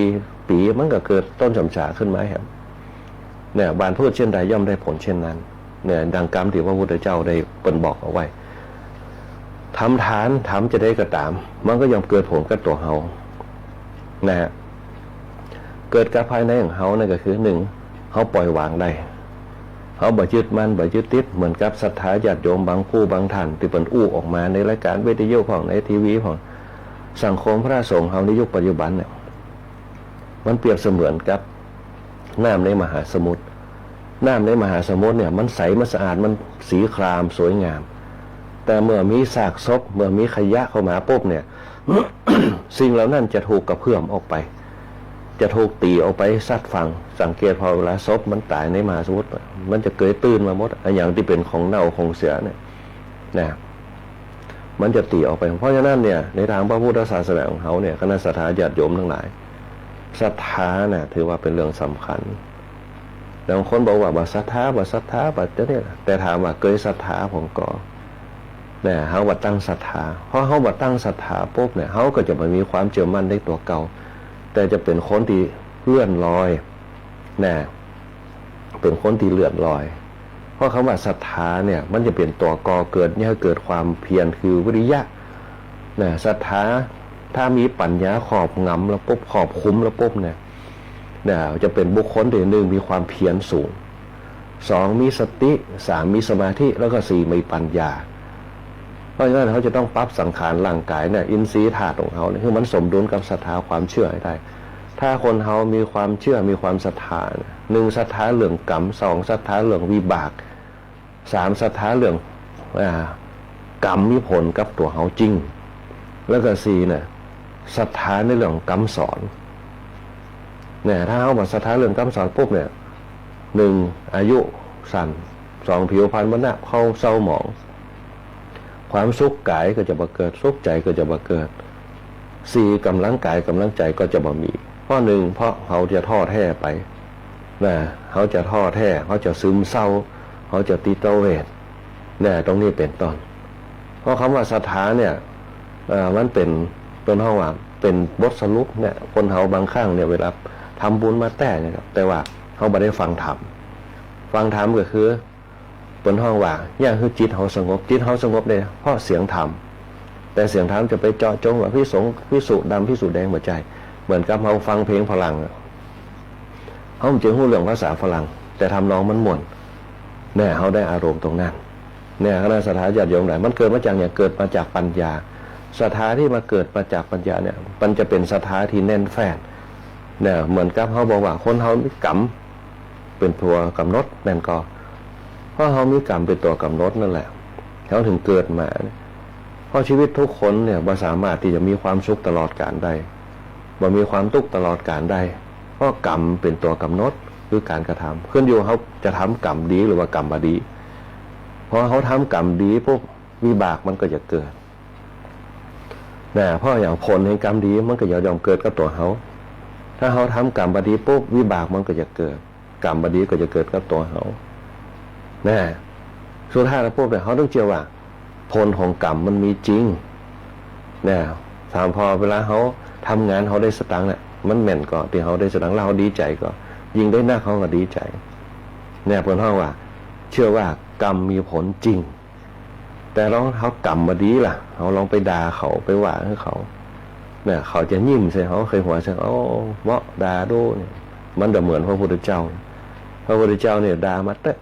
ปีมันก็เกิดต้นฉ่ำฉาขึ้นมาครับเนี่ยบานพูดเช่นใดย่อมได้ผลเช่นนั้นเนี่ยดังกรรมที่พระพุทธเจ้าได้เปิ่นบอกเอาไว้ทำฐานทำจะได้กระตามมันก็ย่อมเกิดผลกับตัวเฮานะฮะเกิดกับภายในของเฮานั่นก็คือหนึ่งเฮาปล่อยวางได้เฮาบ่ยึดมั่นบ่ยึดติดเหมือนกับศรัทธาญาติโยมบางผู้บางท่านที่เปิ่นอู้ออกมาในรายการวิทยุของในทีวีของสังคมพระสงฆ์เฮาในยุคปัจจุบันเนี่ยมันเปรียบเสมือนกับน้ำในมหาสมุทรน้ำในมหาสมุทรเนี่ยมันใสมันสะอาดมันสีครามสวยงามแต่เมื่อมีซากศพเมื่อมีขยะเข้ามาปุ๊บเนี่ย สิ่งเหล่านั้นจะถูกกระเพื่อมออกไปจะถูกตีออกไปซัดฝั่งสังเกตพอเวลาศพมันตายในมหาสมุทรมันจะเกยตื้นมาหมดอย่างที่เป็นของเน่าของเสียเนี่ยนะมันจะตีออกไปเพราะฉะนั้นเนี่ยในทางพระพุทธศาสนาของเขาเนี่ยคณะศรัทธาญาติโยมทั้งหลายศรัทธาเนี่ยถือว่าเป็นเรื่องสำคัญบางคนบอกว่าศรัทธาบัดเนี่ยแต่ถามว่าเคยศรัทธาผมก็เนี่ยเขาบัดตั้งศรัทธาเพราะเขาบัดตั้งศรัทธาปุ๊บเนี่ยเขาก็จะไม่มีความเชื่อมั่นในตัวเก่าแต่จะเป็นคนที่เลื่อนลอยเนี่ยเป็นคนที่เลื่อนลอยเพราะคำว่าศรัทธาเนี่ยมันจะเป็นตัวก่อเกิดเนี่ยเกิดความเพียรคือวิริยะเนี่ยศรัทธาถ้ามีปัญญาขอบงำแล้วปุ๊บขอบคุ้มแล้วปุ๊บเนี่ยจะเป็นบุคคลที่หนึ่งมีความเพียรสูงสองมีสติสามมีสมาธิแล้วก็สี่มีปัญญาเพราะฉะนั้นเขาจะต้องปรับสังขารร่างกายเนี่ยอินทรีย์ธาตุของเขาเนี่ยคือมันสมดุลกับศรัทธาความเชื่อให้ได้ถ้าคนเขามีความเชื่อมีความศรัทธาหนึ่งศรัทธาเรื่องกรรมสองศรัทธาเรื่องวิบากสามศรัทธาเรื่องกรรมมีผลกับตัวเขาจริงแล้วก็สี่เนี่ยศรัทธาในเรื่องกรรมสอนเนี่ยถ้าเขาบอกศรัทธาเรื่องกรรมสอนปุ๊บเนี่ยหนึ่งอายุสั้นสองผิวพรรณมันนะเข้าเศร้าหมองความสุขกายก็จะบ่เกิดสุขใจก็จะบ่เกิดสี่กำลังกายกำลังใจก็จะบ่มีเพราะหนึ่งเพราะเขาจะท้อแท้ไปนะเขาจะท้อแท้เขาจะซึมเศร้าเขาจะติดเวทเนี่ยตรงนี้เป็นต้นเพราะคำว่าศรัทธาเนี่ยมันเป็นต้นห้องว่าเป็นบทสรุปเนี่ยคนเขาบางครั้งเนี่ยเวลาทำบุญมาแต่เนี่ยแต่ว่าเขาไม่ได้ฟังธรรมก็คือเป็นห้องว่าอย่างคือจิตเขาสงบเนี่ยเพราะเสียงธรรมแต่เสียงธรรมจะไปเจาะจงว่าพิสุดำพิสุแดงหัวใจเหมือนกับเขาฟังเพลงฝรั่งเขาจะรู้เรื่องภาษาฝรั่งแต่ทำนองมันม่วนเนี่ยเขาได้อารมณ์ตรงนั้นเนี่ยคณะศรัทธาญาติโยมหลายมันเกิดมาจากเนี่ยเกิดมาจากปัญญาศรัทธาที่มาเกิดมาจากปัญญาเนี่ยมันจะเป็นศรัทธาที่แน่นแฟ้นเนี่ยเหมือนกับเขาบอกว่าคนเขามีกรรมเป็นตัวกำหนดแม่นก็เพราะเขามีกรรมเป็นตัวกำหนดนั่นแหละเขาถึงเกิดมาเพราะชีวิตทุกคนเนี่ยบ่สามารถที่จะมีความสุขตลอดกาลได้บ่มีความทุกข์ตลอดกาลได้เพราะกรรมเป็นตัวกำหนดคือการกระทำขึ้นอยู่เขาจะทำกรรมดีหรือว่ากรรมบดีพอเขาทำกรรมดีปุ๊บวิบากมันก็จะเกิดเพราะอย่างผลแห่งกรรมดีมันก็ยอมเกิดกับตัวเขาถ้าเขาทำกรรมบดีปุ๊บวิบากมันก็จะเกิดกรรมบดีก็จะเกิดกับตัวเขาสุดท้ายแล้วปุ๊บเนี่ยเขาต้องเชื่อว่าผลของกรรมมันมีจริงถามพอเวลาเขาทำงานเขาได้สตังค์เนี่ยมันแม่นก็ที่เขาได้สตังค์แล้วเขาดีใจก็ยิ่งได้หน้าเขาก็ดีใจเพื่อนห้องว่าเชื่อว่ากรรมมีผลจริงแต่ลองเขากรรมมาดีล่ะเขาลองไปด่าเขาไปว่าให้เขาเขาจะยิ้มใส่เขาเคยหัวใส่เขาเมาะด่าดูเนี่ยมันจะเหมือนพระพุทธเจ้าเนี่ยด่ามาเตะ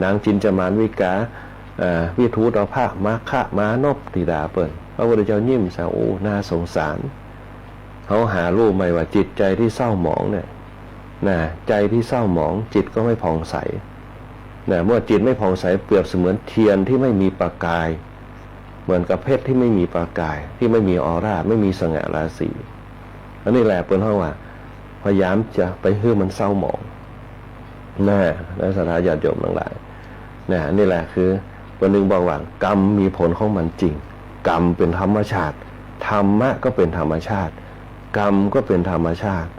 นางจินจามานวิกาวิทูตภาคมาฆะมานพติดาเปิ่นพระพุทธเจ้ายิ้มใส่โอ้น่าสงสารเขาหารู้ไหมว่าจิตใจที่เศร้าหมองเนี่ยใจที่เศร้าหมองจิตก็ไม่ผ่องใสเมื่อจิตไม่ผ่องใสเปรียบเสมือนเทียนที่ไม่มีประกายเหมือนกับเพชรที่ไม่มีประกายที่ไม่มีออร่าไม่มีสง่าราศีอันนี้แหละเปิ้นเฮาว่าพยายามจะไปให้มันเศร้าหมองและศรัทธาญาติโยมทั้งหลายนี่แหละคือวันนึงบอกว่ากรรมมีผลของมันจริงกรรมเป็นธรรมชาติธรรมะก็เป็นธรรมชาติ กรรมก็เป็นธรรมชาติ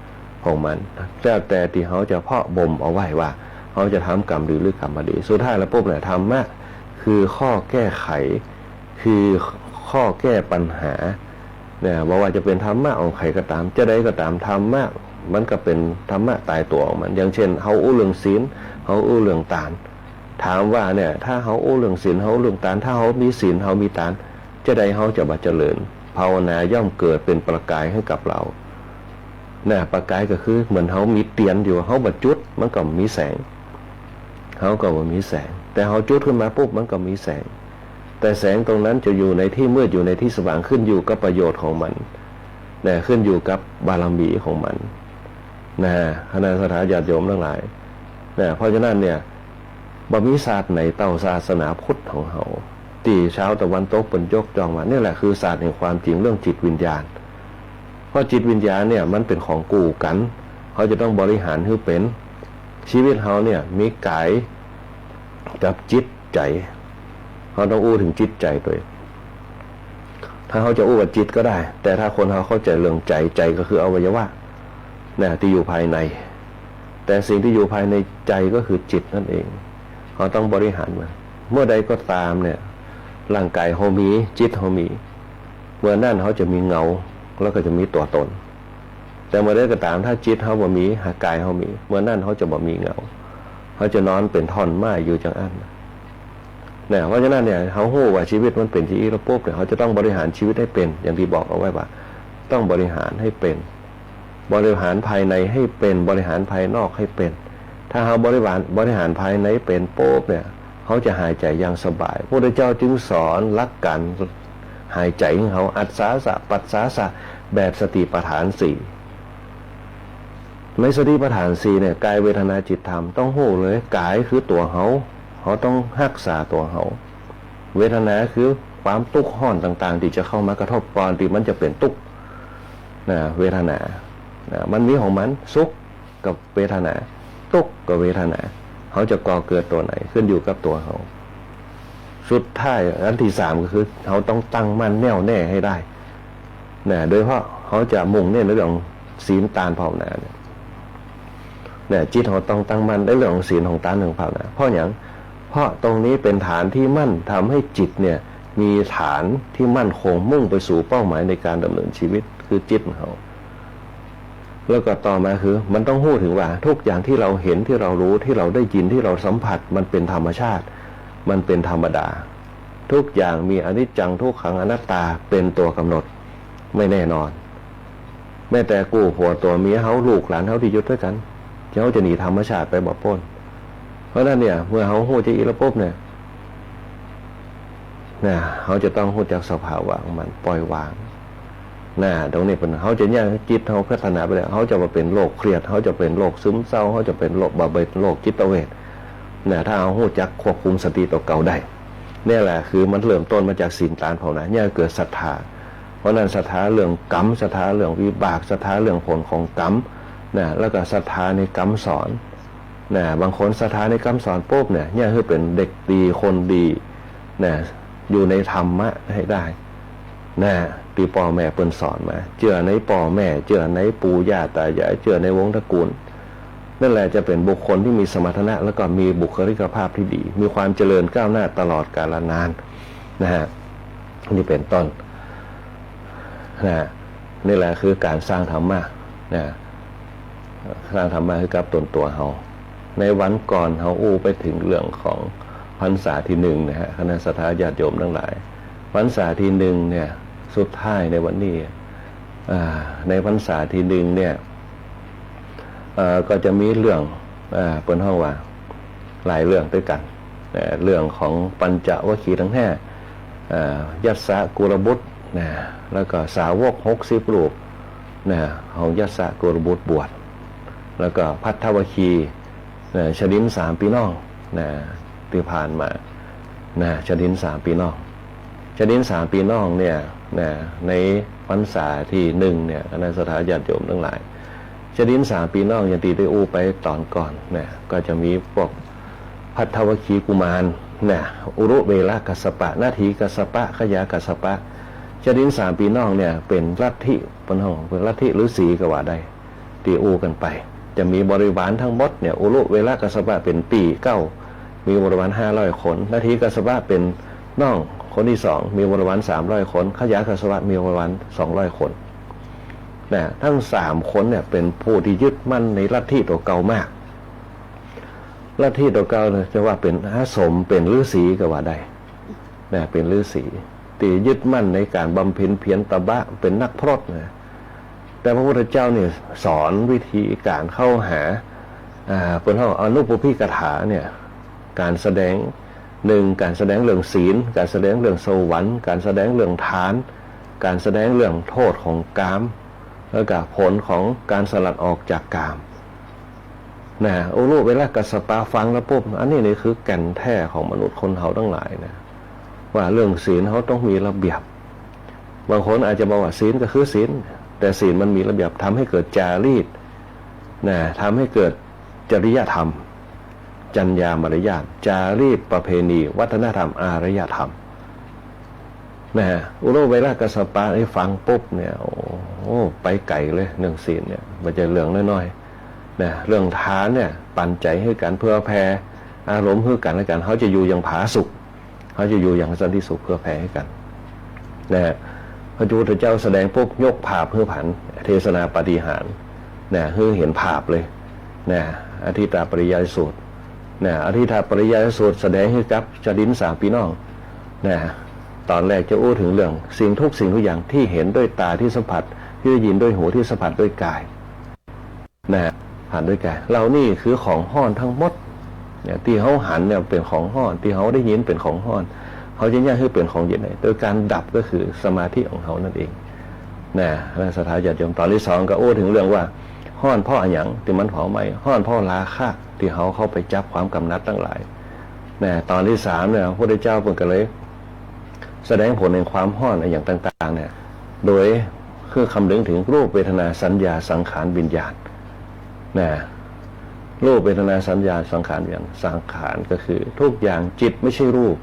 ของมันแล้วแต่ที่เขาจะเพาะบ่มเอาไว้ว่าเขาจะทำกรรมดีหรือกรรมไม่ดีสุดท้ายแล้วปุ๊บเนี่ยธรรมะคือข้อแก้ไขคือข้อแก้ปัญหาเนี่ยว่าจะเป็นธรรมะของใครก็ตามจะได้ก็ตามธรรมะมันก็เป็นธรรมะตายตัวของมันอย่างเช่นเขาอู้เรื่องศีลเขาอู้เรื่องทานถามว่าเนี่ยถ้าเขาอู้เรื่องศีลเขาเรื่องทานถ้าเขามีศีลเขามีทานจะได้เขาจะมาเจริญภาวนาย่อมเกิดเป็นประกายให้กับเราเนี่ยประกายก็คือเหมือนเขามีเตียนอยู่เขาบัดจุดมันก็มีแสงเขาก็บ่มีแสงแต่เขาจุดขึ้นมาปุ๊บมันก็มีแสงแต่แสงตรงนั้นจะอยู่ในที่มืดอยู่ในที่สว่างขึ้นอยู่กับประโยชน์ของมันเนี่ยขึ้นอยู่กับบารมีของมันนะคณะสัตยาญาติโยมทั้งหลายเนี่ยเพราะฉะนั้นเนี่ยบ่มีศาสตร์ไหนเต่าศาสนาพุทธของเขาตีเช้าตะวันตกเป็นยกจองมานี่แหละคือศาสตร์แห่งความจริงเรื่องจิตวิญญาณเพราะจิตวิญญาณเนี่ยมันเป็นของกู่กันเขาจะต้องบริหารให้เป็นชีวิตเขาเนี่ยมีกายกับจิตใจเขาต้องอู้ถึงจิตใจตัวเองถ้าเขาจะอู้กับจิตก็ได้แต่ถ้าคนเขาเข้าใจเรื่องใจใจก็คืออวัยวะเนี่ยที่อยู่ภายในแต่สิ่งที่อยู่ภายในใจก็คือจิตนั่นเองเขาต้องบริหารมันเมื่อใดก็ตามเนี่ยร่างกายเขามีจิตเขามีเมื่อนั่นเขาจะมีเงาแล้วก็จะมีตัวตนแต่เมื่อใดก็ตามถ้าจิตเขาบ่มีหากายเขามีเมื่อนั่นเขาจะบ่มีเงาเขาจะนอนเป็นท่อนไม้อยู่จังอันเนี่ยเพราะฉะนั้นเนี่ยเขาฮู้ว่าชีวิตมันเป็นที่ระบบเนี่ยเขาจะต้องบริหารชีวิตให้เป็นอย่างที่บอกเอาไว้ว่าต้องบริหารให้เป็นบริหารภายในให้เป็นบริหารภายนอกให้เป็นถ้าเขาบริหารภายในเป็นโป๊บเนี่ยเขาจะหายใจอย่างสบายพระพุทธเจ้าจึงสอนรักกันหายใจของเขาอัศสาสะปัสสาสะแบบสติปัฏฐานสี่ในสติปัฏฐานสี่เนี่ยกายเวทนาจิตธรรมต้องโหเลยกายคือตัวเขาต้องรักษาตัวเขาเวทนาคือความทุกข์ห้อนต่างๆที่จะเข้ามากระทบก่อนที่มันจะเป็นทุกข์นะเวทนานะมันมีของมันสุขกับเวทนาทุกข์กับเวทนาเขาจะก่อเกิดตัวไหนขึ้นอยู่กับตัวเขาสุดท้ายอันที่สามก็คือเขาต้องตั้งมั่นแน่วแน่ให้ได้นะโดยเพราะเขาจะมุ่งเน้นในเรื่องศีลทานภาวนาเนี่ยจิตเขาต้องตั้งมั่นในเรื่องศีลของทานของภาวนาเพราะอย่างเพราะตรงนี้เป็นฐานที่มั่นทำให้จิตเนี่ยมีฐานที่มั่นคงมุ่งไปสู่เป้าหมายในการดำเนินชีวิตคือจิตของเขาแล้วก็ต่อมาคือมันต้องพูดถึงว่าทุกอย่างที่เราเห็นที่เรารู้ที่เราได้ยินที่เราสัมผัสมันเป็นธรรมชาติมันเป็นธรรมดาทุกอย่างมีอนิจจังทุกขังอนัตตาเป็นตัวกำหนดไม่แน่นอนแม้แต่กู้ผัวตัวเมียเขาลูกหลานเขาที่ยุดด้วยกันเขาจะหนีธรรมชาติไปบ่พ้นเพราะนั้นเนี่ยเมื่อเขาหูจะอีระบบเนี่ยเขาจะต้องหูจากสภาวะของมันปล่อยวางตรงนี้เป็นเขาจะย่างจิตเขาพัฒนาไปแล้วเขาจะมาเป็นโรคเครียดเขาจะเป็นโรคซึมเศร้าเขาจะเป็นโรคบาเบิดโรคจิตเวชถ้าเขาหูจักควบคุมสติตัวเก่าได้นี่แหละคือมันเริ่มต้นมาจากศีลทานภาวนาเนี่ยเกิดศรัทธาเพราะนั้นศรัทธาเรื่องกรรมศรัทธาเรื่องวิบากศรัทธาเรื่องผลของกรรมแล้วก็ศรัทธาในกรรมสอนบางคนศรัทธาในกรรมสอนปุ๊บเนี่ยคือเป็นเด็กดีคนดีอยู่ในธรรมะให้ได้ที่พ่อแม่เปิ้นสอนมาเชื่อในพ่อแม่เชื่อในปู่ย่าตายายเชื่อในวงตระกูลนั่นแหละจะเป็นบุคคลที่มีสมรรถนะแล้วก็มีบุคลิกภาพที่ดีมีความเจริญก้าวหน้าตลอดกาลนานนี่เป็นต้นนี่แหละคือการสร้างธรรมะสร้างธรรมะให้กับตัวเฮาในวันก่อนเฮาอู้ไปถึงเรื่องของพรรษาที่หนึ่งคณะสัตยาญาติโยมทั้งหลายพรรษาที่หนึ่งเนี่ยสุดท้ายในวันนี้ในพรรษาที่หนึ่งเนี่ยก็จะมีเรื่องเปิดห้องว่าหลายเรื่องด้วยกันเรื่องของปัญจวัคคีย์ทั้งห้ายัสสะกุลบุตรแล้วก็สาวก60 รูปของยัสสะกุลบุตรบวชแล้วก็ภัททวคีชดิน3 ปีน้องที่ผ่านมาชดิน3 ปีน้องชดิน3 ปีน้องเนี่ยในพรรษาที่1เนี่ยคณะสัตยาญาติโยมทั้งหลายชดิน3 ปีน้องอย่างที่ได้อู้ไปตอนก่อนก็จะมีพวกภัททวคีกุมารอุรุเวลกัสสปะนาทีกัสสปะขยากัสสปะ ชดินสามปีน้องเนี่ยเป็นลัทธิเป็นห้องเป็นลัทธิฤาษีก็ว่าได้ตีอูกันไปจะมีบริวารทั้งหมดเนี่ยอุลุเวลากัสบะเป็นปีเก้ามีบริวาร500 คนลัทธิกัสบะเป็นน้องคนที่สองมีบริวาร300 คนขยะกัสบะมีบริวาร200 คนนะทั้ง3 คนเนี่ยเป็นผู้ที่ยึดมั่นในลัทธิตัวเก่ามากลัทธิตัวเก่าจะว่าเป็นอาสมเป็นฤาษีก็ว่าได้นะเป็นฤาษีตียึดมั่นในการบำเพ็ญเพียรตบะเป็นนักพรตนะแต่พระพุทธเจ้าเนี่ยสอนวิธีการเข้าหาเป็นห้องอนุปปิกถาเนี่ยการแสดงการแสดงเรื่องศีลการแสดงเรื่องสวรรค์การแสดงเรื่องทานการแสดงเรื่องโทษของกามแล้วก็ผลของการสลัดออกจากกามนะโอ้ลูกเวลากัสปะฟังแล้วปุ๊บอันนี้คือแก่นแท้ของมนุษย์คนเขาทั้งหลายนะว่าเรื่องศีลเขาต้องมีระเบียบบางคนอาจจะบอกว่าศีลก็คือศีลแต่ศีลมันมีระเบียบทำให้เกิดจารีตนะทำให้เกิดจริยธรรมจรรยามารยาทจารีตประเพณีวัฒนธรรมอารยธรรมนะอุโรเวลากัสปะได้ฟังปุ๊บเนี่ยโอ้ไปไกลเลยเรื่องศีลเนี่ยมันจะเรื่องน้อยๆนะเรื่องทานเนี่ยปั่นใจให้กันเพื่อแผ่อารมณ์ให้กันและกันเขาจะอยู่อย่างผาสุกเขาจะอยู่อย่างสันติสุขเพื่อแผ่ให้กันนะพระพุทธเจ้าแสดงปุ๊บยกภาพเพื่อผันเทศนาปาฏิหาริย์นะเพื่อเห็นภาพเลยนะอธิตาปริยายสูตรนะอธิตาปริยายสูตรแสดงให้กับชดินสามปีน้องนะตอนแรกจะอู้ถึงเรื่องสิ่งทุกอย่างที่เห็นด้วยตาที่สัมผัสที่ได้ยินด้วยหูที่สัมผัสด้วยกายนะผ่านด้วยกายเรานี่คือของห้อนทั้งหมดเนี่ยที่เขาหันเนี่ยเป็นของห้อนที่เขาได้ยินเป็นของห้อนเขาจะแยกให้เป็นของเย็นโดยการดับก็คือสมาธิของเขานั่นเองนะและสถาญาติโยมตอนที่2ก็อู้ถึงเรื่องว่าห้อนพ่อหยังที่มันเผาไหม้ห้อนพ่อราคะที่เขาเข้าไปจับความกำนัดทั้งหลายนะตอนที่3เนี่ยพระพุทธเจ้าเพิ่งก็เลยแสดงผลในความห้อนอย่างต่างๆเนี่ยโดยคือคำนึงถึงรูปเวทนาสัญญาสังขารวิญญาณนะรูปเวทนาสัญญาสังขารวิญญาณสังขารก็คือทุกอย่างจิตไม่ใช่รูป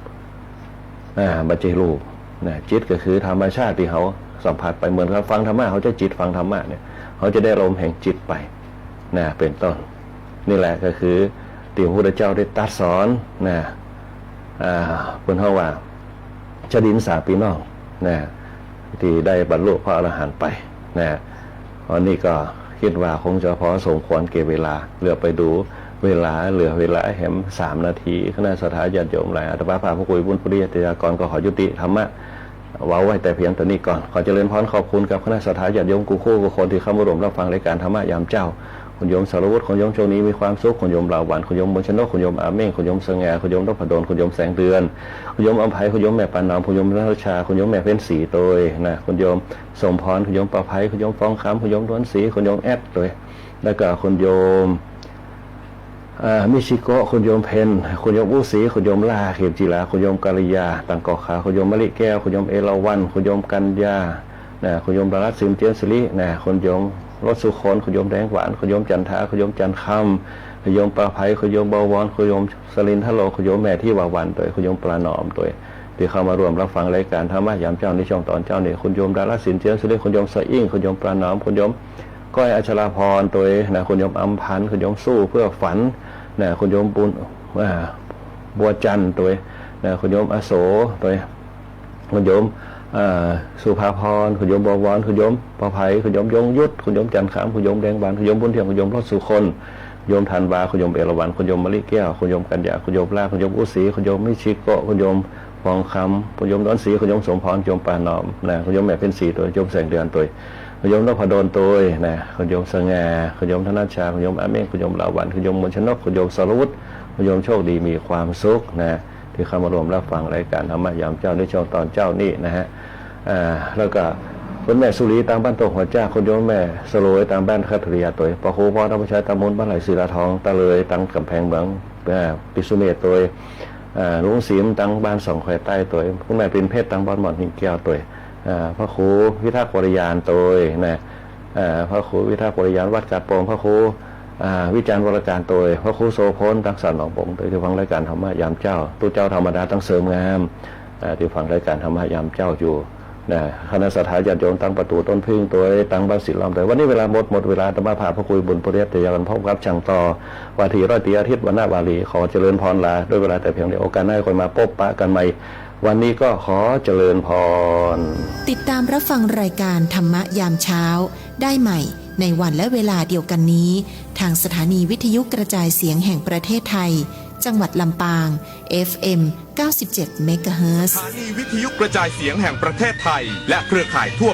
ไม่ใช่รูปนะจิตก็คือธรรมชาติที่เขาสัมผัสไปเหมือนเขาฟังธรรมะเขาจะจิตฟังธรรมะเนี่ยเขาจะได้ลมแห่งจิตไปนะเป็นต้นนี่แหละก็คือที่พระพุทธเจ้าได้ตรัสสอนนะเป็นห้องว่าชดินสามปีน้องนะที่ได้บรรลุพระอรหันต์ไปนะวันนี้ก็คิดว่าคงจะพอสมควรเก็บเวลาเหลือไปดูเวลาเหลือเวลาแหม3 นาทีคณะสถาญาติโยมหลายอัตมาภาพผู้คุยบุญปริยติยากรก็ขอยุติธรรมะเว้าไว้แต่เพียงเท่านี้ก่อนขอเจริญพรขอบคุณกับคณะสถาญาติโยมกูคู่คนที่เข้ามาร่วมรับฟังรายการธรรมะยามเจ้าคุณโยมสารวุฒิคุณโยมโชคนี้มีความสุขคุณโยมลาวันคุณโยมบุญชนกคุณโยมอาเม่งคุณโยมสง่าคุณโยมนพดลคุณโยมแสงเดือนคุณโยมอภัยคุณโยมแม่ปานน้อมคุณโยมรัชชาคุณโยมแม่เพ็ญศรีโตยนะคุณโยมสมพรคุณโยมประภัยคุณโยมฟองคำคุณโยมล้วนศรีคุณโยมแอดโตยแล้วก็คุณโยมมิชิโกะคุณโยมเพนคุณโยมอุศรีคุณโยมลาเขมจิลาคุณโยมกาลิยาตังกอขาคุณโยมมะลิแก้วคุณโยมเอราวัณคุณโยมกัญญาคุณโยมบารัตสิมเจียนสิริคุณโยมรถสุคนคุณโยมแดงหวานคุณโยมจันทาคุณโยมจันคำคุณโยมประภัยคุณโยมบวรคุณโยมสลินทโลคุณโยมแม่ที่วาวันตัวคุณโยมปลาหนอมตัวที่เข้ามารวมรับฟังรายการธรรมะยามเจ้าในช่องตอนเจ้านี่คุณโยมดาราสินเจียนสิริคุณโยมสะอิ่งคุณโยมปลาหนอมคุณโยมก้อยอัชราพรตัวคุณโยมอัมพันธ์คุณโยมสู้เพื่อฝันคุณโยมบุญบัวจันทร์ตัวคุณโยมอโศตัวคุณโยมสุภาพรคุณโยมบวรคุณโยมประภัยคุณโยมยงยุทธคุณโยมจันทร์ขามคุณโยมแดงบานคุณโยมบุญเทียมคุณโยมรถสุคนโยมธันวาคุณโยมเอราวัณคุณโยมมะลิแก้วคุณโยมกัญญาคุณโยมลาคุณโยมอุศรีคุณโยมมิชิโกะคุณโยมฟองคำคุณโยมดอนศรีคุณโยมสมพรคุณโยมปานน้อมคุณโยมแม่เพ็ญศรีตัวคุณโยมแสงเดือนตัวคุณโยมนพดลตัวคุณโยมสง่าคุณโยมธนชาคุณโยมอาเมฆคุณโยมลาวันคุณโยมมนชนกคุณโยมสรวุฒิคุณโยมโชคดีมีความสุขที่เข้ามารวมรับฟังรายการธรรมะยามเจ้าในช่วงตอนเจ้านี่แล้วก็คุณแม่สุรีตามบ้านตกหัวจ้าคุณโยมแม่สโลยตามบ้านคัตริยาตัวปะโคพ่อธรรมชาติตามมนบ้านไหลศิลาทองตะเลยตั้งกำแพงเมืองปิสุเมตตัวลุงศิมตั้งบ้านสองแควใต้ตัวคุณแม่เป็นเพชรตั้งบ้านหมอนหินแก้วตัวพระครูวิทักษ์วรยานตัวพระครูวิทักษ์วรยานวัดกาดโป่งพระครูวิจารณ์วรการตัวพระครูโสพลตั้งสันหนองปงตัวที่ฟังรายการธรรมะยามเจ้าตู้เจ้าธรรมดาตั้งเสริมงามที่ฟังรายการธรรมะยามเจ้าอยู่ นะคณะสัตยาญาติโยมตั้งประตูต้นพึ่งตัวตั้งบ้านศิลล้อมแต่วันนี้เวลาหมดเวลาธรรมะพาพระคุยบุญปริยัติยากันพบกับช่างต่อวันที่ร้อยปีอาทิตย์วันหน้าบาลีขอเจริญพรลาด้วยเวลาแต่เพียงเดียวโอกาสหน้าคนมาพบปะกันใหม่วันนี้ก็ขอเจริญพร ติดตามรับฟังรายการธรรมะยามเช้าได้ใหม่ในวันและเวลาเดียวกันนี้ทางสถานีวิทยุกระจายเสียงแห่งประเทศไทยจังหวัดลำปาง FM 97 เมกะเฮิรตซ์ สถานีวิทยุกระจายเสียงแห่งประเทศไทยและเครือข่ายทั่ว